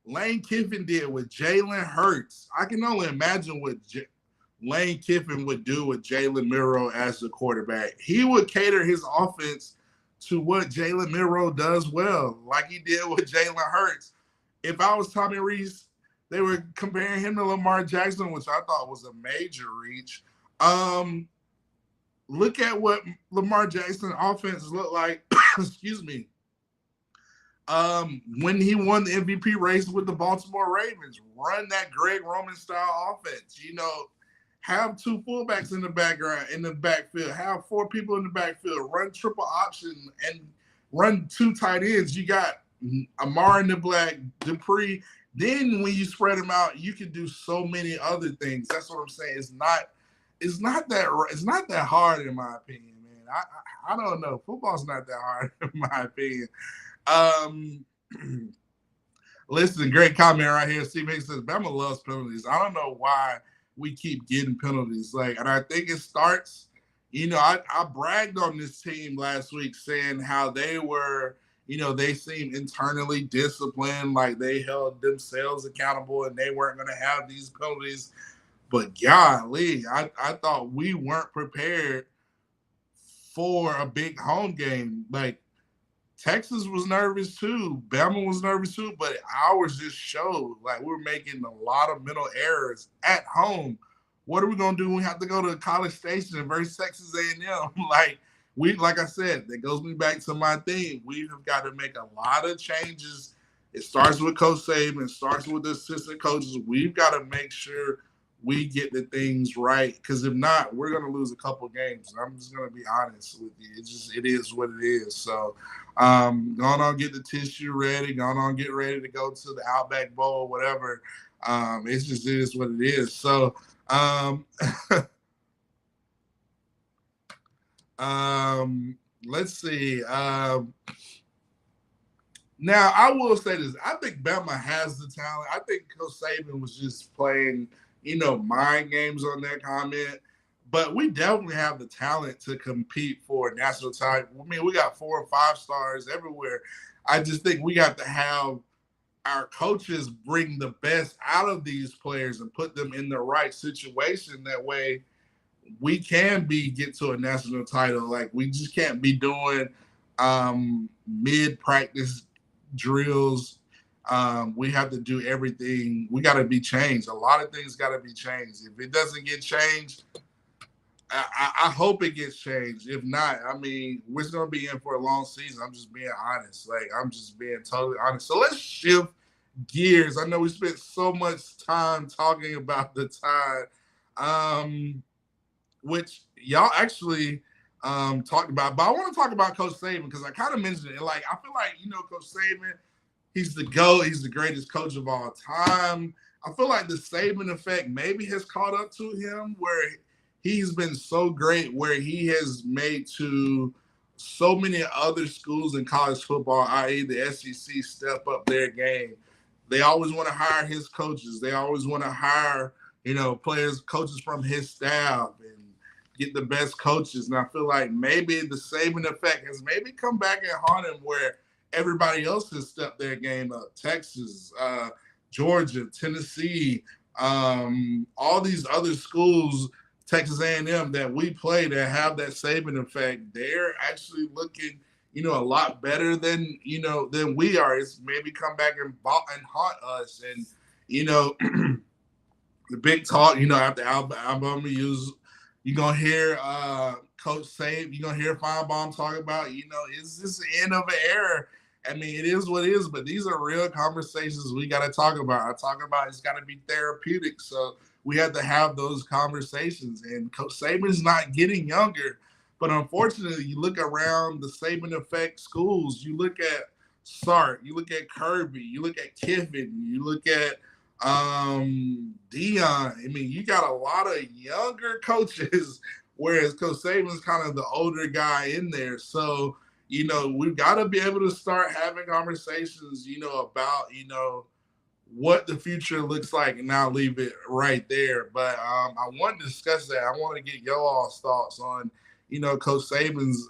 Lane Kiffin did with Jalen Hurts. I can only imagine what Lane Kiffin would do with Jalen Milroe as the quarterback. He would cater his offense to what Jalen Milroe does well, like he did with Jalen Hurts. If I was Tommy Reese, they were comparing him to Lamar Jackson, which I thought was a major reach. Look at what Lamar Jackson offense looked like, excuse me, when he won the MVP race with the Baltimore Ravens. Run that Greg Roman style offense. You know, have 2 fullbacks in the backfield, have 4 people in the backfield, run triple option, and run 2 tight ends. You got Amar in the black, Dupree. Then when you spread them out, you can do so many other things. That's what I'm saying. It's not that hard, in my opinion, man. I don't know. Football's not that hard, in my opinion. Listen, great comment right here. Steve Hicks says Bama loves penalties. I don't know why we keep getting penalties. Like, and I think it starts, you know, I bragged on this team last week saying how they were, you know, they seemed internally disciplined, like they held themselves accountable and they weren't going to have these penalties. But golly, I thought we weren't prepared for a big home game. Like, Texas was nervous too. Bama was nervous too, but ours just showed like we were making a lot of mental errors at home. What are we gonna do when we have to go to College Station versus Texas A&M? Like I said, that goes me back to my thing. We have got to make a lot of changes. It starts with Coach Saban. It starts with the assistant coaches. We've got to make sure we get the things right, because if not, we're going to lose a couple of games. I'm just going to be honest with you. It is what it is. So going on, get the tissue ready. Going on, get ready to go to the Outback Bowl, whatever. It is what it is. So let's see. Now, I will say this. I think Bama has the talent. I think Coach Saban was just playing, you know, mind games on that comment. But we definitely have the talent to compete for a national title. I mean, we got 4 and 5 stars everywhere. I just think we got to have our coaches bring the best out of these players and put them in the right situation. That way we can get to a national title. Like, we just can't be doing mid-practice drills. We have to do everything. We got to be changed. A lot of things got to be changed. If it doesn't get changed, I hope it gets changed. If not, I mean, we're going to be in for a long season. I'm just being honest. Like, I'm just being totally honest. So let's shift gears. I know we spent so much time talking about the Tide, which y'all actually talked about. But I want to talk about Coach Saban because I kind of mentioned it. Like, I feel like, Coach Saban, he's the GOAT. He's the greatest coach of all time. I feel like the Saban effect maybe has caught up to him where he's been so great, where he has made to so many other schools in college football, i.e. the SEC, step up their game. They always want to hire his coaches. They always want to hire, coaches from his staff and get the best coaches. And I feel like maybe the Saban effect has maybe come back and haunt him where everybody else has stepped their game up. Texas, Georgia, Tennessee, all these other schools, Texas A&M that we play that have that Saban effect, they're actually looking, a lot better than we are. It's maybe come back and haunt us. And, the big talk, after Alabama, you're going to hear Coach Saban, you're going to hear Feinbaum talk about, is this the end of an era? I mean, it is what it is, but these are real conversations we got to talk about. I talk about it's got to be therapeutic. So we have to have those conversations. And Coach Saban's not getting younger. But unfortunately, you look around the Saban effect schools, you look at Sark, you look at Kirby, you look at Kiffin, you look at Dion. I mean, you got a lot of younger coaches, whereas Coach Saban's kind of the older guy in there. So, we've got to be able to start having conversations, about, what the future looks like, and I'll leave it right there. But I want to discuss that. I want to get your all's thoughts on, Coach Saban's,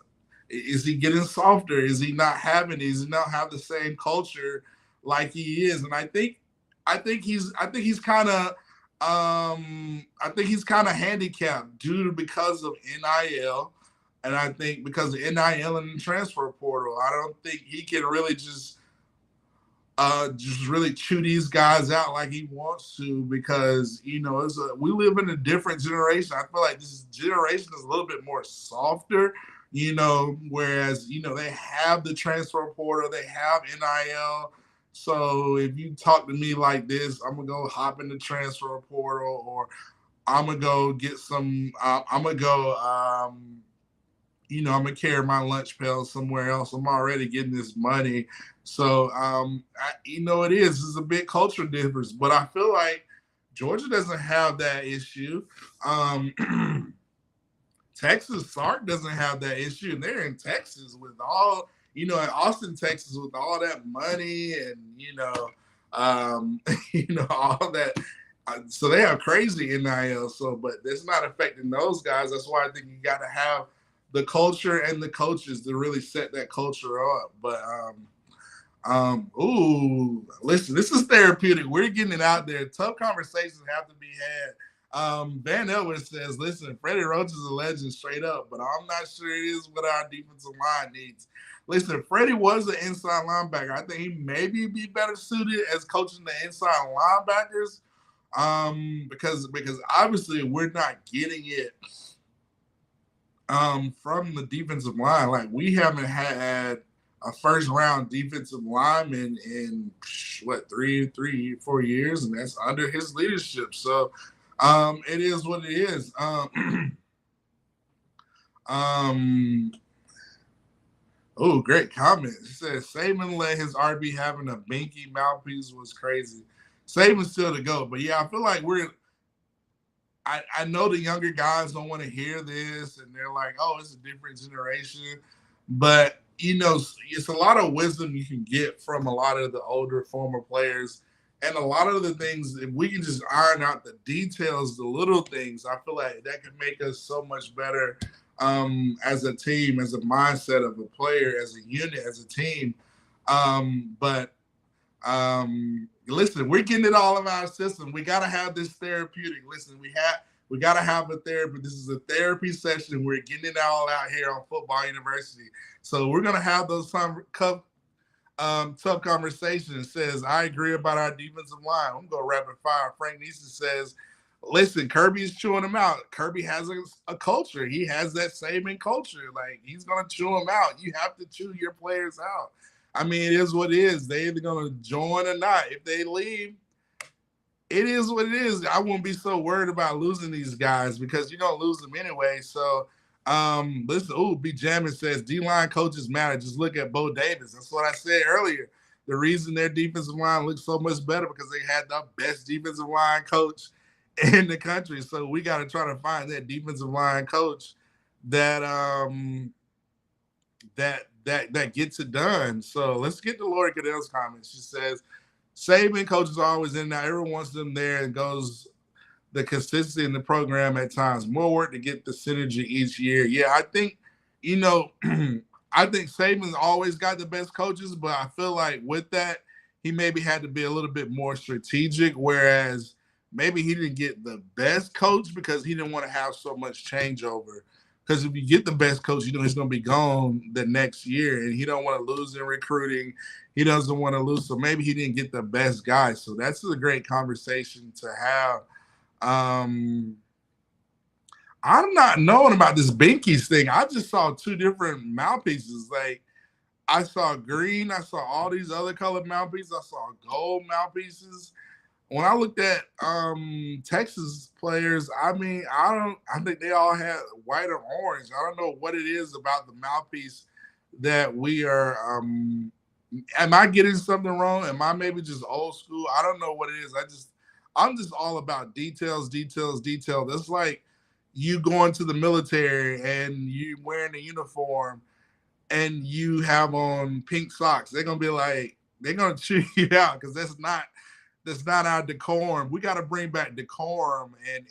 is he getting softer? Is he not having it? Does he not have the same culture like he is? And I think he's kind of handicapped because of NIL. And I think because of NIL and the transfer portal, I don't think he can really just really chew these guys out like he wants to, because we live in a different generation. I feel like this generation is a little bit more softer, whereas they have the transfer portal, they have NIL. So if you talk to me like this, I'm gonna go hop in the transfer portal, or I'm gonna go get some. I'm gonna go. I'm gonna carry my lunch pail somewhere else. I'm already getting this money. So, it is. It's a big cultural difference. But I feel like Georgia doesn't have that issue. Texas, Sark doesn't have that issue. And they're in Texas with all, in Austin, Texas with all that money and, all that. So they have crazy NIL. So, but it's not affecting those guys. That's why I think you got to have the culture and the coaches to really set that culture up. But listen, this is therapeutic. We're getting it out there. Tough conversations have to be had. Van Elwyn says, listen, Freddie Roach is a legend straight up, but I'm not sure it is what our defensive line needs. Listen, Freddie was an inside linebacker. I think he maybe be better suited as coaching the inside linebackers, because obviously we're not getting it from the defensive line. Like, we haven't had a first round defensive lineman in 4 years, and that's under his leadership. So it is what it is. Great comment. It says Saban let his RB having a binky mouthpiece was crazy. Saban's still to go, but yeah, I feel like I know the younger guys don't want to hear this, and they're like, oh, it's a different generation. But, it's a lot of wisdom you can get from a lot of the older former players. And a lot of the things, if we can just iron out the details, the little things, I feel like that can make us so much better as a team, as a mindset of a player, as a unit, as a team. Listen, we're getting it all in our system. We got to have this therapeutic. Listen, we got to have a therapy. This is a therapy session. We're getting it all out here on Football University. So we're going to have those tough conversations. Says, I agree about our defensive line. I'm going to rapid fire. Frank Neeson says, listen, Kirby's chewing them out. Kirby has a culture. He has that Saban culture. Like, he's going to chew them out. You have to chew your players out. I mean, it is what it is. They're either going to join or not. If they leave, it is what it is. I won't be so worried about losing these guys because you're going to lose them anyway. So Listen, B. Jammin says D-line coaches matter. Just look at Bo Davis. That's what I said earlier. The reason their defensive line looks so much better because they had the best defensive line coach in the country. So we got to try to find that defensive line coach that that gets it done. So let's get to Lori Cadell's comments. She says, Saban coaches are always in now. Everyone wants them there and goes the consistency in the program at times. More work to get the synergy each year. Yeah, I think, I think Saban's always got the best coaches, but I feel like with that, he maybe had to be a little bit more strategic, whereas maybe he didn't get the best coach because he didn't want to have so much changeover. Because if you get the best coach, he's going to be gone the next year, and he don't want to lose in recruiting. He doesn't want to lose, so maybe he didn't get the best guy. So that's a great conversation to have. I'm not knowing about this Binkies thing. I just saw two different mouthpieces. Like, I saw green. I saw all these other colored mouthpieces. I saw gold mouthpieces. When I looked at Texas players, I think they all had white or orange. I don't know what it is about the mouthpiece that we are. Am I getting something wrong? Am I maybe just old school? I don't know what it is. I'm just all about details. That's like you going to the military and you wearing a uniform and you have on pink socks. They're going to chew you out because that's not our decorum. We got to bring back decorum and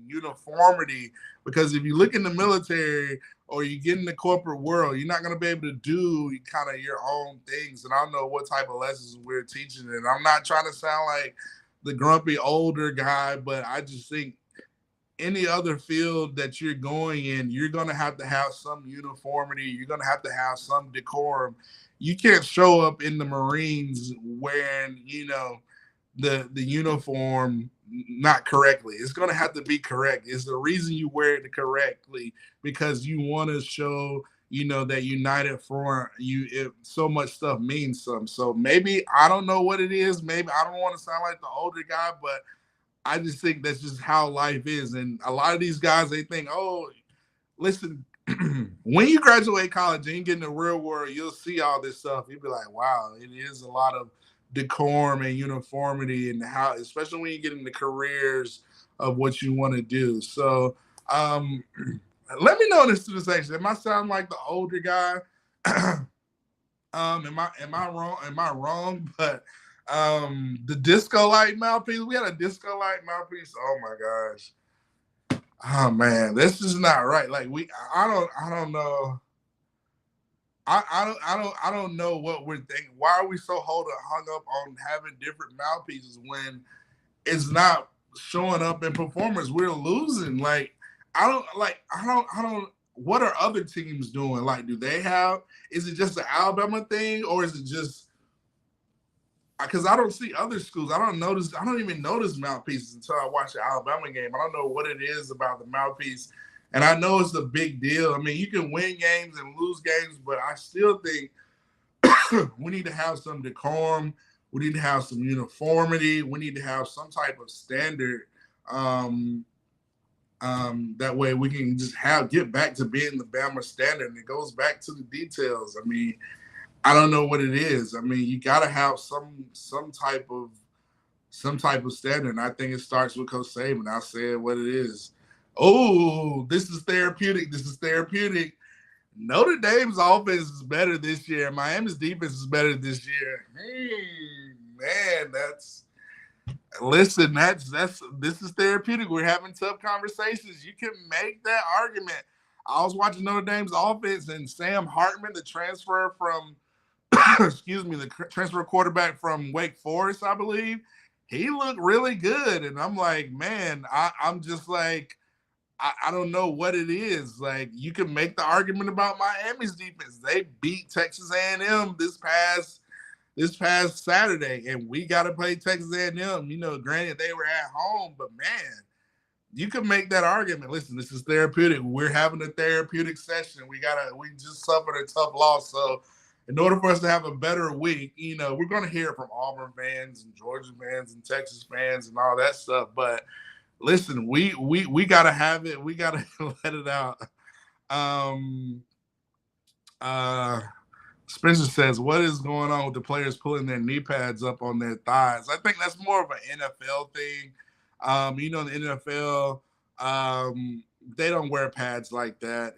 uniformity, because if you look in the military or you get in the corporate world, you're not going to be able to do kind of your own things. And I don't know what type of lessons we're teaching. And I'm not trying to sound like the grumpy older guy, but I just think any other field that you're going in, you're going to have some uniformity. You're going to have some decorum. You can't show up in the Marines wearing, the uniform not correctly. It's going to have to be correct. It's the reason you wear it correctly, because you want to show, that united front. So much stuff means something. So maybe, I don't know what it is. Maybe I don't want to sound like the older guy, but I just think that's just how life is. And a lot of these guys, they think, oh, listen, when you graduate college and you get in the real world, you'll see all this stuff. You'll be like, wow, it is a lot of decorum and uniformity, and how, especially when you get into careers of what you want to do. So let me know in the student section. Am I sound like the older guy? Am I wrong? But the disco light mouthpiece, we had a disco light mouthpiece. Oh my gosh. Oh man, this is not right. Like I don't know. I don't know what we're thinking. Why are we so hung up on having different mouthpieces when it's not showing up in performance? We're losing. Like, I don't. What are other teams doing? Like, do they have? Is it just an Alabama thing, or is it just? Because I don't see other schools. I don't even notice mouthpieces until I watch the Alabama game. I don't know what it is about the mouthpiece. And I know it's a big deal. I mean, you can win games and lose games, but I still think we need to have some decorum. We need to have some uniformity. We need to have some type of standard. That way we can just get back to being the Bama standard. And it goes back to the details. I mean, I don't know what it is. I mean, you got to have some type of standard. And I think it starts with Coach Saban. I'll say what it is. Oh, this is therapeutic. Notre Dame's offense is better this year. Miami's defense is better this year. Man, this is therapeutic. We're having tough conversations. You can make that argument. I was watching Notre Dame's offense, and Sam Hartman, the transfer from, the transfer quarterback from Wake Forest, I believe, he looked really good. And I'm like, man, I'm just like, I don't know what it is. Like, you can make the argument about Miami's defense. They beat Texas A&M this past Saturday, and we got to play Texas A&M. Granted they were at home, but man, you can make that argument. Listen, this is therapeutic. We're having a therapeutic session. We just suffered a tough loss, so in order for us to have a better week, we're going to hear it from Auburn fans and Georgia fans and Texas fans and all that stuff, but listen, we got to have it. We got to let it out. Spencer says, what is going on with the players pulling their knee pads up on their thighs? I think that's more of an NFL thing. The NFL, they don't wear pads like that.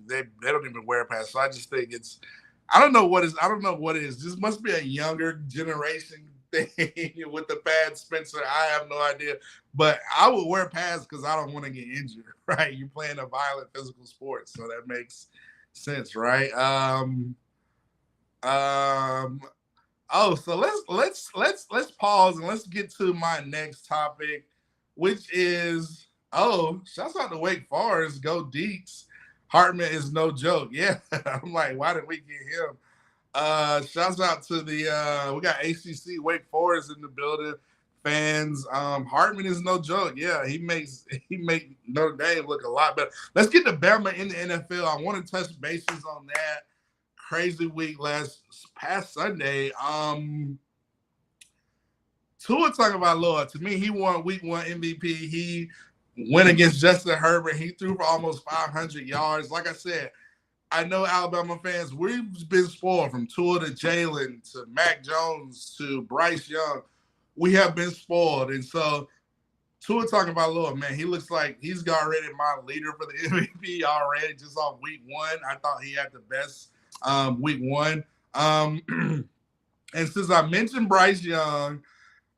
They don't even wear pads. So I just think I don't know what it is. This must be a younger generation thing with the pads, Spencer. I have no idea. But I would wear pads because I don't want to get injured, right? You're playing a violent physical sport, so that makes sense, right? So let's pause and let's get to my next topic, which is shouts out to Wake Forest, go Deeks. Hartman is no joke. Yeah, I'm like, why did we get him? Shouts out to the we got ACC Wake Forest in the building. Fans, Hartman is no joke. Yeah, he makes Notre Dame look a lot better. Let's get to Bama in the NFL. I want to touch bases on that. Crazy week past Sunday. Tua talking about Lord. To me, he won week 1 MVP. He went against Justin Herbert. He threw for almost 500 yards. Like I said, I know Alabama fans, we've been spoiled from Tua to Jalen to Mac Jones to Bryce Young. We have been spoiled. And so Tua talking about Lord, man, he looks like he's already my leader for the MVP already just on week 1. I thought he had the best week 1. And since I mentioned Bryce Young,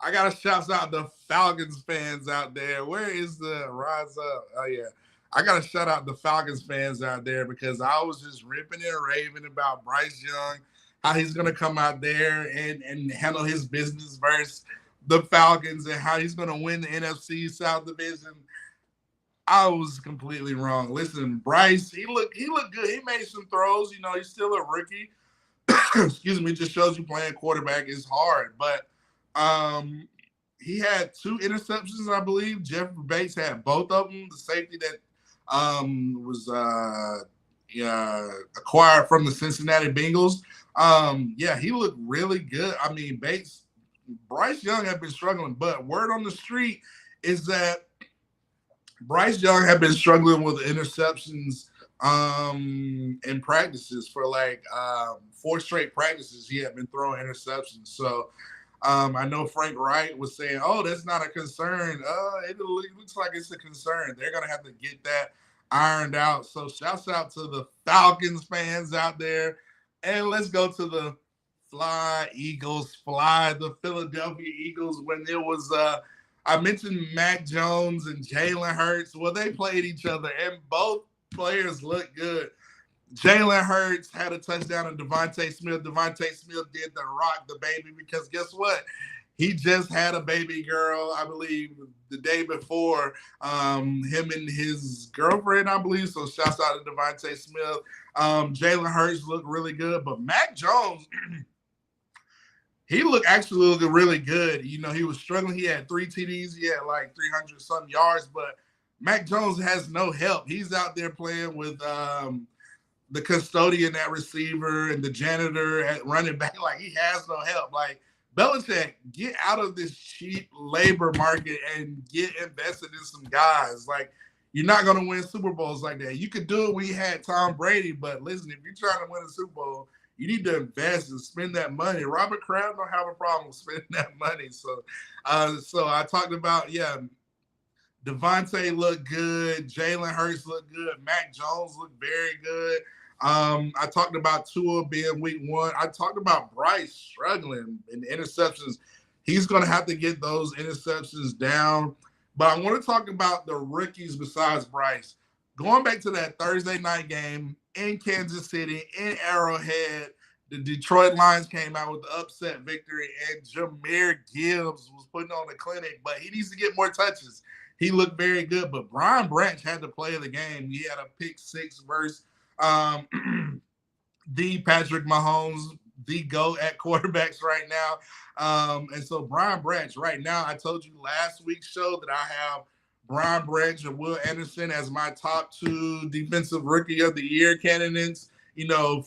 I got to shout out the Falcons fans out there. Where is the rise up? Oh, yeah. I got to shout out the Falcons fans out there because I was just ripping and raving about Bryce Young, how he's going to come out there and handle his business versus the Falcons and how he's going to win the NFC South Division. I was completely wrong. Listen, Bryce, he looked good. He made some throws. He's still a rookie. Excuse me, just shows you playing quarterback is hard. But he had 2 interceptions, I believe. Jeff Bates had both of them. The safety that was acquired from the Cincinnati Bengals. He looked really good. I mean, Bryce Young had been struggling, but word on the street is that Bryce Young had been struggling with interceptions in practices for 4 straight practices. He had been throwing interceptions. So I know Frank Wright was saying, that's not a concern. It looks like it's a concern. They're going to have to get that ironed out. So shouts out to the Falcons fans out there. And let's go to the the Philadelphia Eagles when there was I mentioned Mac Jones and Jalen Hurts. Well, they played each other, and both players looked good. Jalen Hurts had a touchdown on Devontae Smith. Devontae Smith did the rock the baby because guess what? He just had a baby girl, I believe, the day before, him and his girlfriend, I believe. So shouts out to Devontae Smith. Jalen Hurts looked really good, but Mac Jones – he actually looked really good. He was struggling. He had 3 TDs. He had 300-some yards, but Mac Jones has no help. He's out there playing with the custodian at receiver and the janitor at running back. He has no help. Belichick, get out of this cheap labor market and get invested in some guys. You're not going to win Super Bowls like that. You could do it when you had Tom Brady, but listen, if you're trying to win a Super Bowl, you need to invest and spend that money. Robert Kraft don't have a problem spending that money. So I talked about, Devontae looked good. Jalen Hurts looked good. Mac Jones looked very good. I talked about Tua being week 1. I talked about Bryce struggling in interceptions. He's going to have to get those interceptions down. But I want to talk about the rookies besides Bryce. Going back to that Thursday night game in Kansas City, in Arrowhead, the Detroit Lions came out with the upset victory, and Jahmyr Gibbs was putting on a clinic, but he needs to get more touches. He looked very good, but Brian Branch had to play the game. He had a pick 6 versus the Patrick Mahomes, the GOAT at quarterbacks right now. And so Brian Branch right now, I told you last week's show that I have Brian Branch and Will Anderson as my top 2 defensive rookie of the year candidates,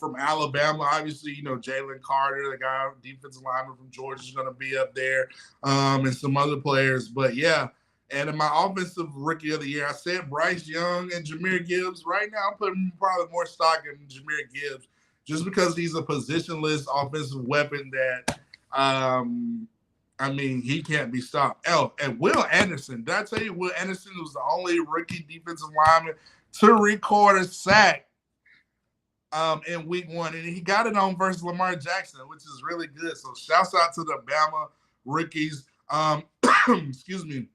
from Alabama. Obviously, Jalen Carter, the guy, defensive lineman from Georgia, is going to be up there, and some other players. But, yeah, And in my offensive rookie of the year, I said Bryce Young and Jahmyr Gibbs. Right now, I'm putting probably more stock in Jahmyr Gibbs just because he's a positionless offensive weapon that, he can't be stopped. Oh, and Will Anderson. Did I tell you Will Anderson was the only rookie defensive lineman to record a sack in week 1? And he got it on versus Lamar Jackson, which is really good. So shouts out to the Bama rookies. Excuse me.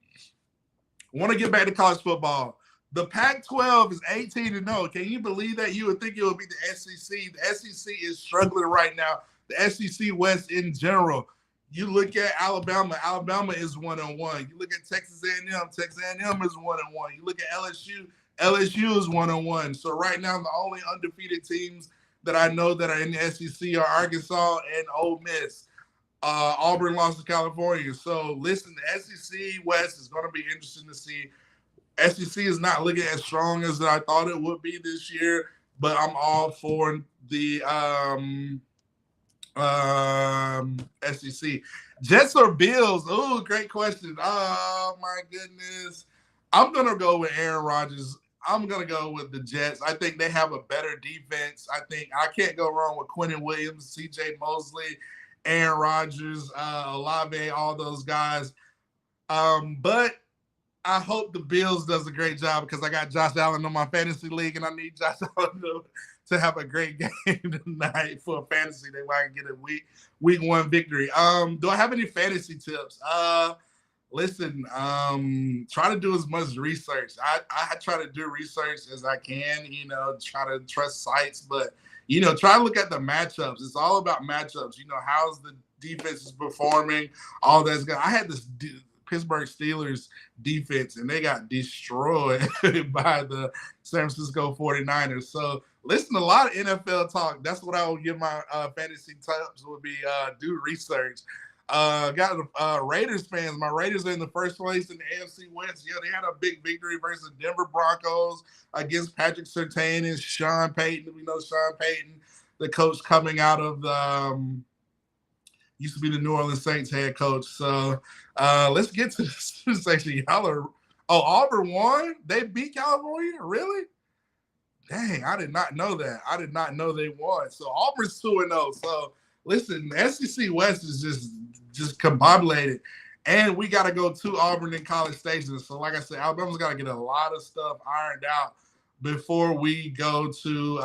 Want to get back to college football. The Pac-12 is 18-0. Can you believe that? You would think it would be the SEC. The SEC is struggling right now. The SEC West in general. You look at Alabama. Alabama is 1-1. You look at Texas A&M. Texas A&M is 1-1. You look at LSU. LSU is 1-1. So right now, the only undefeated teams that I know that are in the SEC are Arkansas and Ole Miss. Auburn lost to California. So listen, the SEC West is going to be interesting to see. SEC is not looking as strong as I thought it would be this year, but I'm all for the SEC. Jets or Bills? Oh, great question. Oh, my goodness. I'm going to go with Aaron Rodgers. I'm going to go with the Jets. I think they have a better defense. I think I can't go wrong with Quentin Williams, C.J. Mosley, Aaron Rodgers, Olave, all those guys. But I hope the Bills does a great job because I got Josh Allen on my fantasy league, and I need Josh Allen to have a great game tonight for a fantasy that I can get a week 1 victory. Do I have any fantasy tips? Listen, try to do as much research. I try to do research as I can, try to trust sites, but try to look at the matchups. It's all about matchups. How's the defense is performing, all that's good. I had this Pittsburgh Steelers defense, and they got destroyed by the San Francisco 49ers. So listen to a lot of NFL talk. That's what I would give my fantasy tips would be do research. Got Raiders fans. My Raiders are in the first place in the AFC West. Yeah, they had a big victory versus Denver Broncos against Patrick Surtain and Sean Payton. We know Sean Payton, the coach coming out of the used to be the New Orleans Saints head coach. So let's get to this section. Auburn won? They beat California? Really? Dang, I did not know that. I did not know they won. So Auburn's 2-0. So listen, the SEC West is just combobulated. And we got to go to Auburn in College Station. So like I said, Alabama's got to get a lot of stuff ironed out before we go to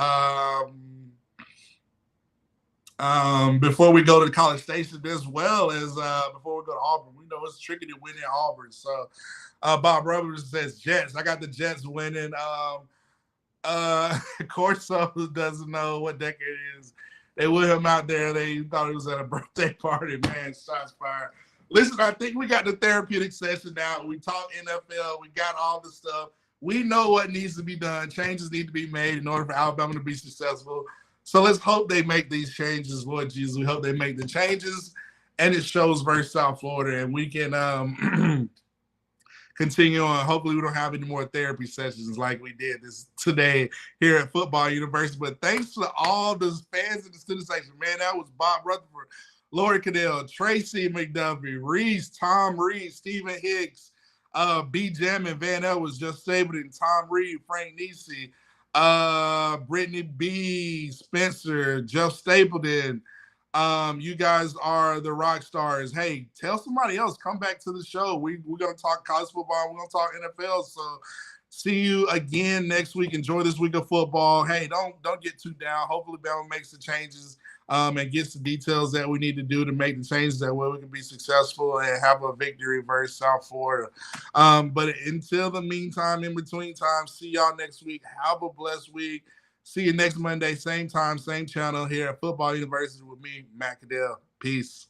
the College Station, as well as before we go to Auburn. We know it's tricky to win in Auburn. So Bob Roberts says Jets. I got the Jets winning. Corso doesn't know what decade it is. They with him out there. They thought he was at a birthday party. Man, shots fired. Listen, I think we got the therapeutic session now. We talk NFL. We got all the stuff. We know what needs to be done. Changes need to be made in order for Alabama to be successful. So let's hope they make these changes, Lord Jesus. We hope they make the changes, and it shows versus South Florida, and we can continue on. Hopefully we don't have any more therapy sessions like we did this today here at Football University. But thanks to all the fans in the student section. Man, that was Bob Rutherford, Lori Cadell, Tracy McDuffie, Reese, Tom Reed, Stephen Hicks, B. Jammin, Van Elwes, Jeff Stapleton, Tom Reed, Frank Nisi, Brittany B, Spencer, Jeff Stapleton. You guys are the rock stars. Hey, tell somebody else, come back to the show. We're going to talk college football. We're going to talk NFL. So see you again next week. Enjoy this week of football. Hey, don't get too down. Hopefully Bama makes the changes and gets the details that we need to do to make the changes that way we can be successful and have a victory versus South Florida. But until the meantime, in between time, see y'all next week. Have a blessed week. See you next Monday, same time, same channel here at Football University with me, Matt Cadell. Peace.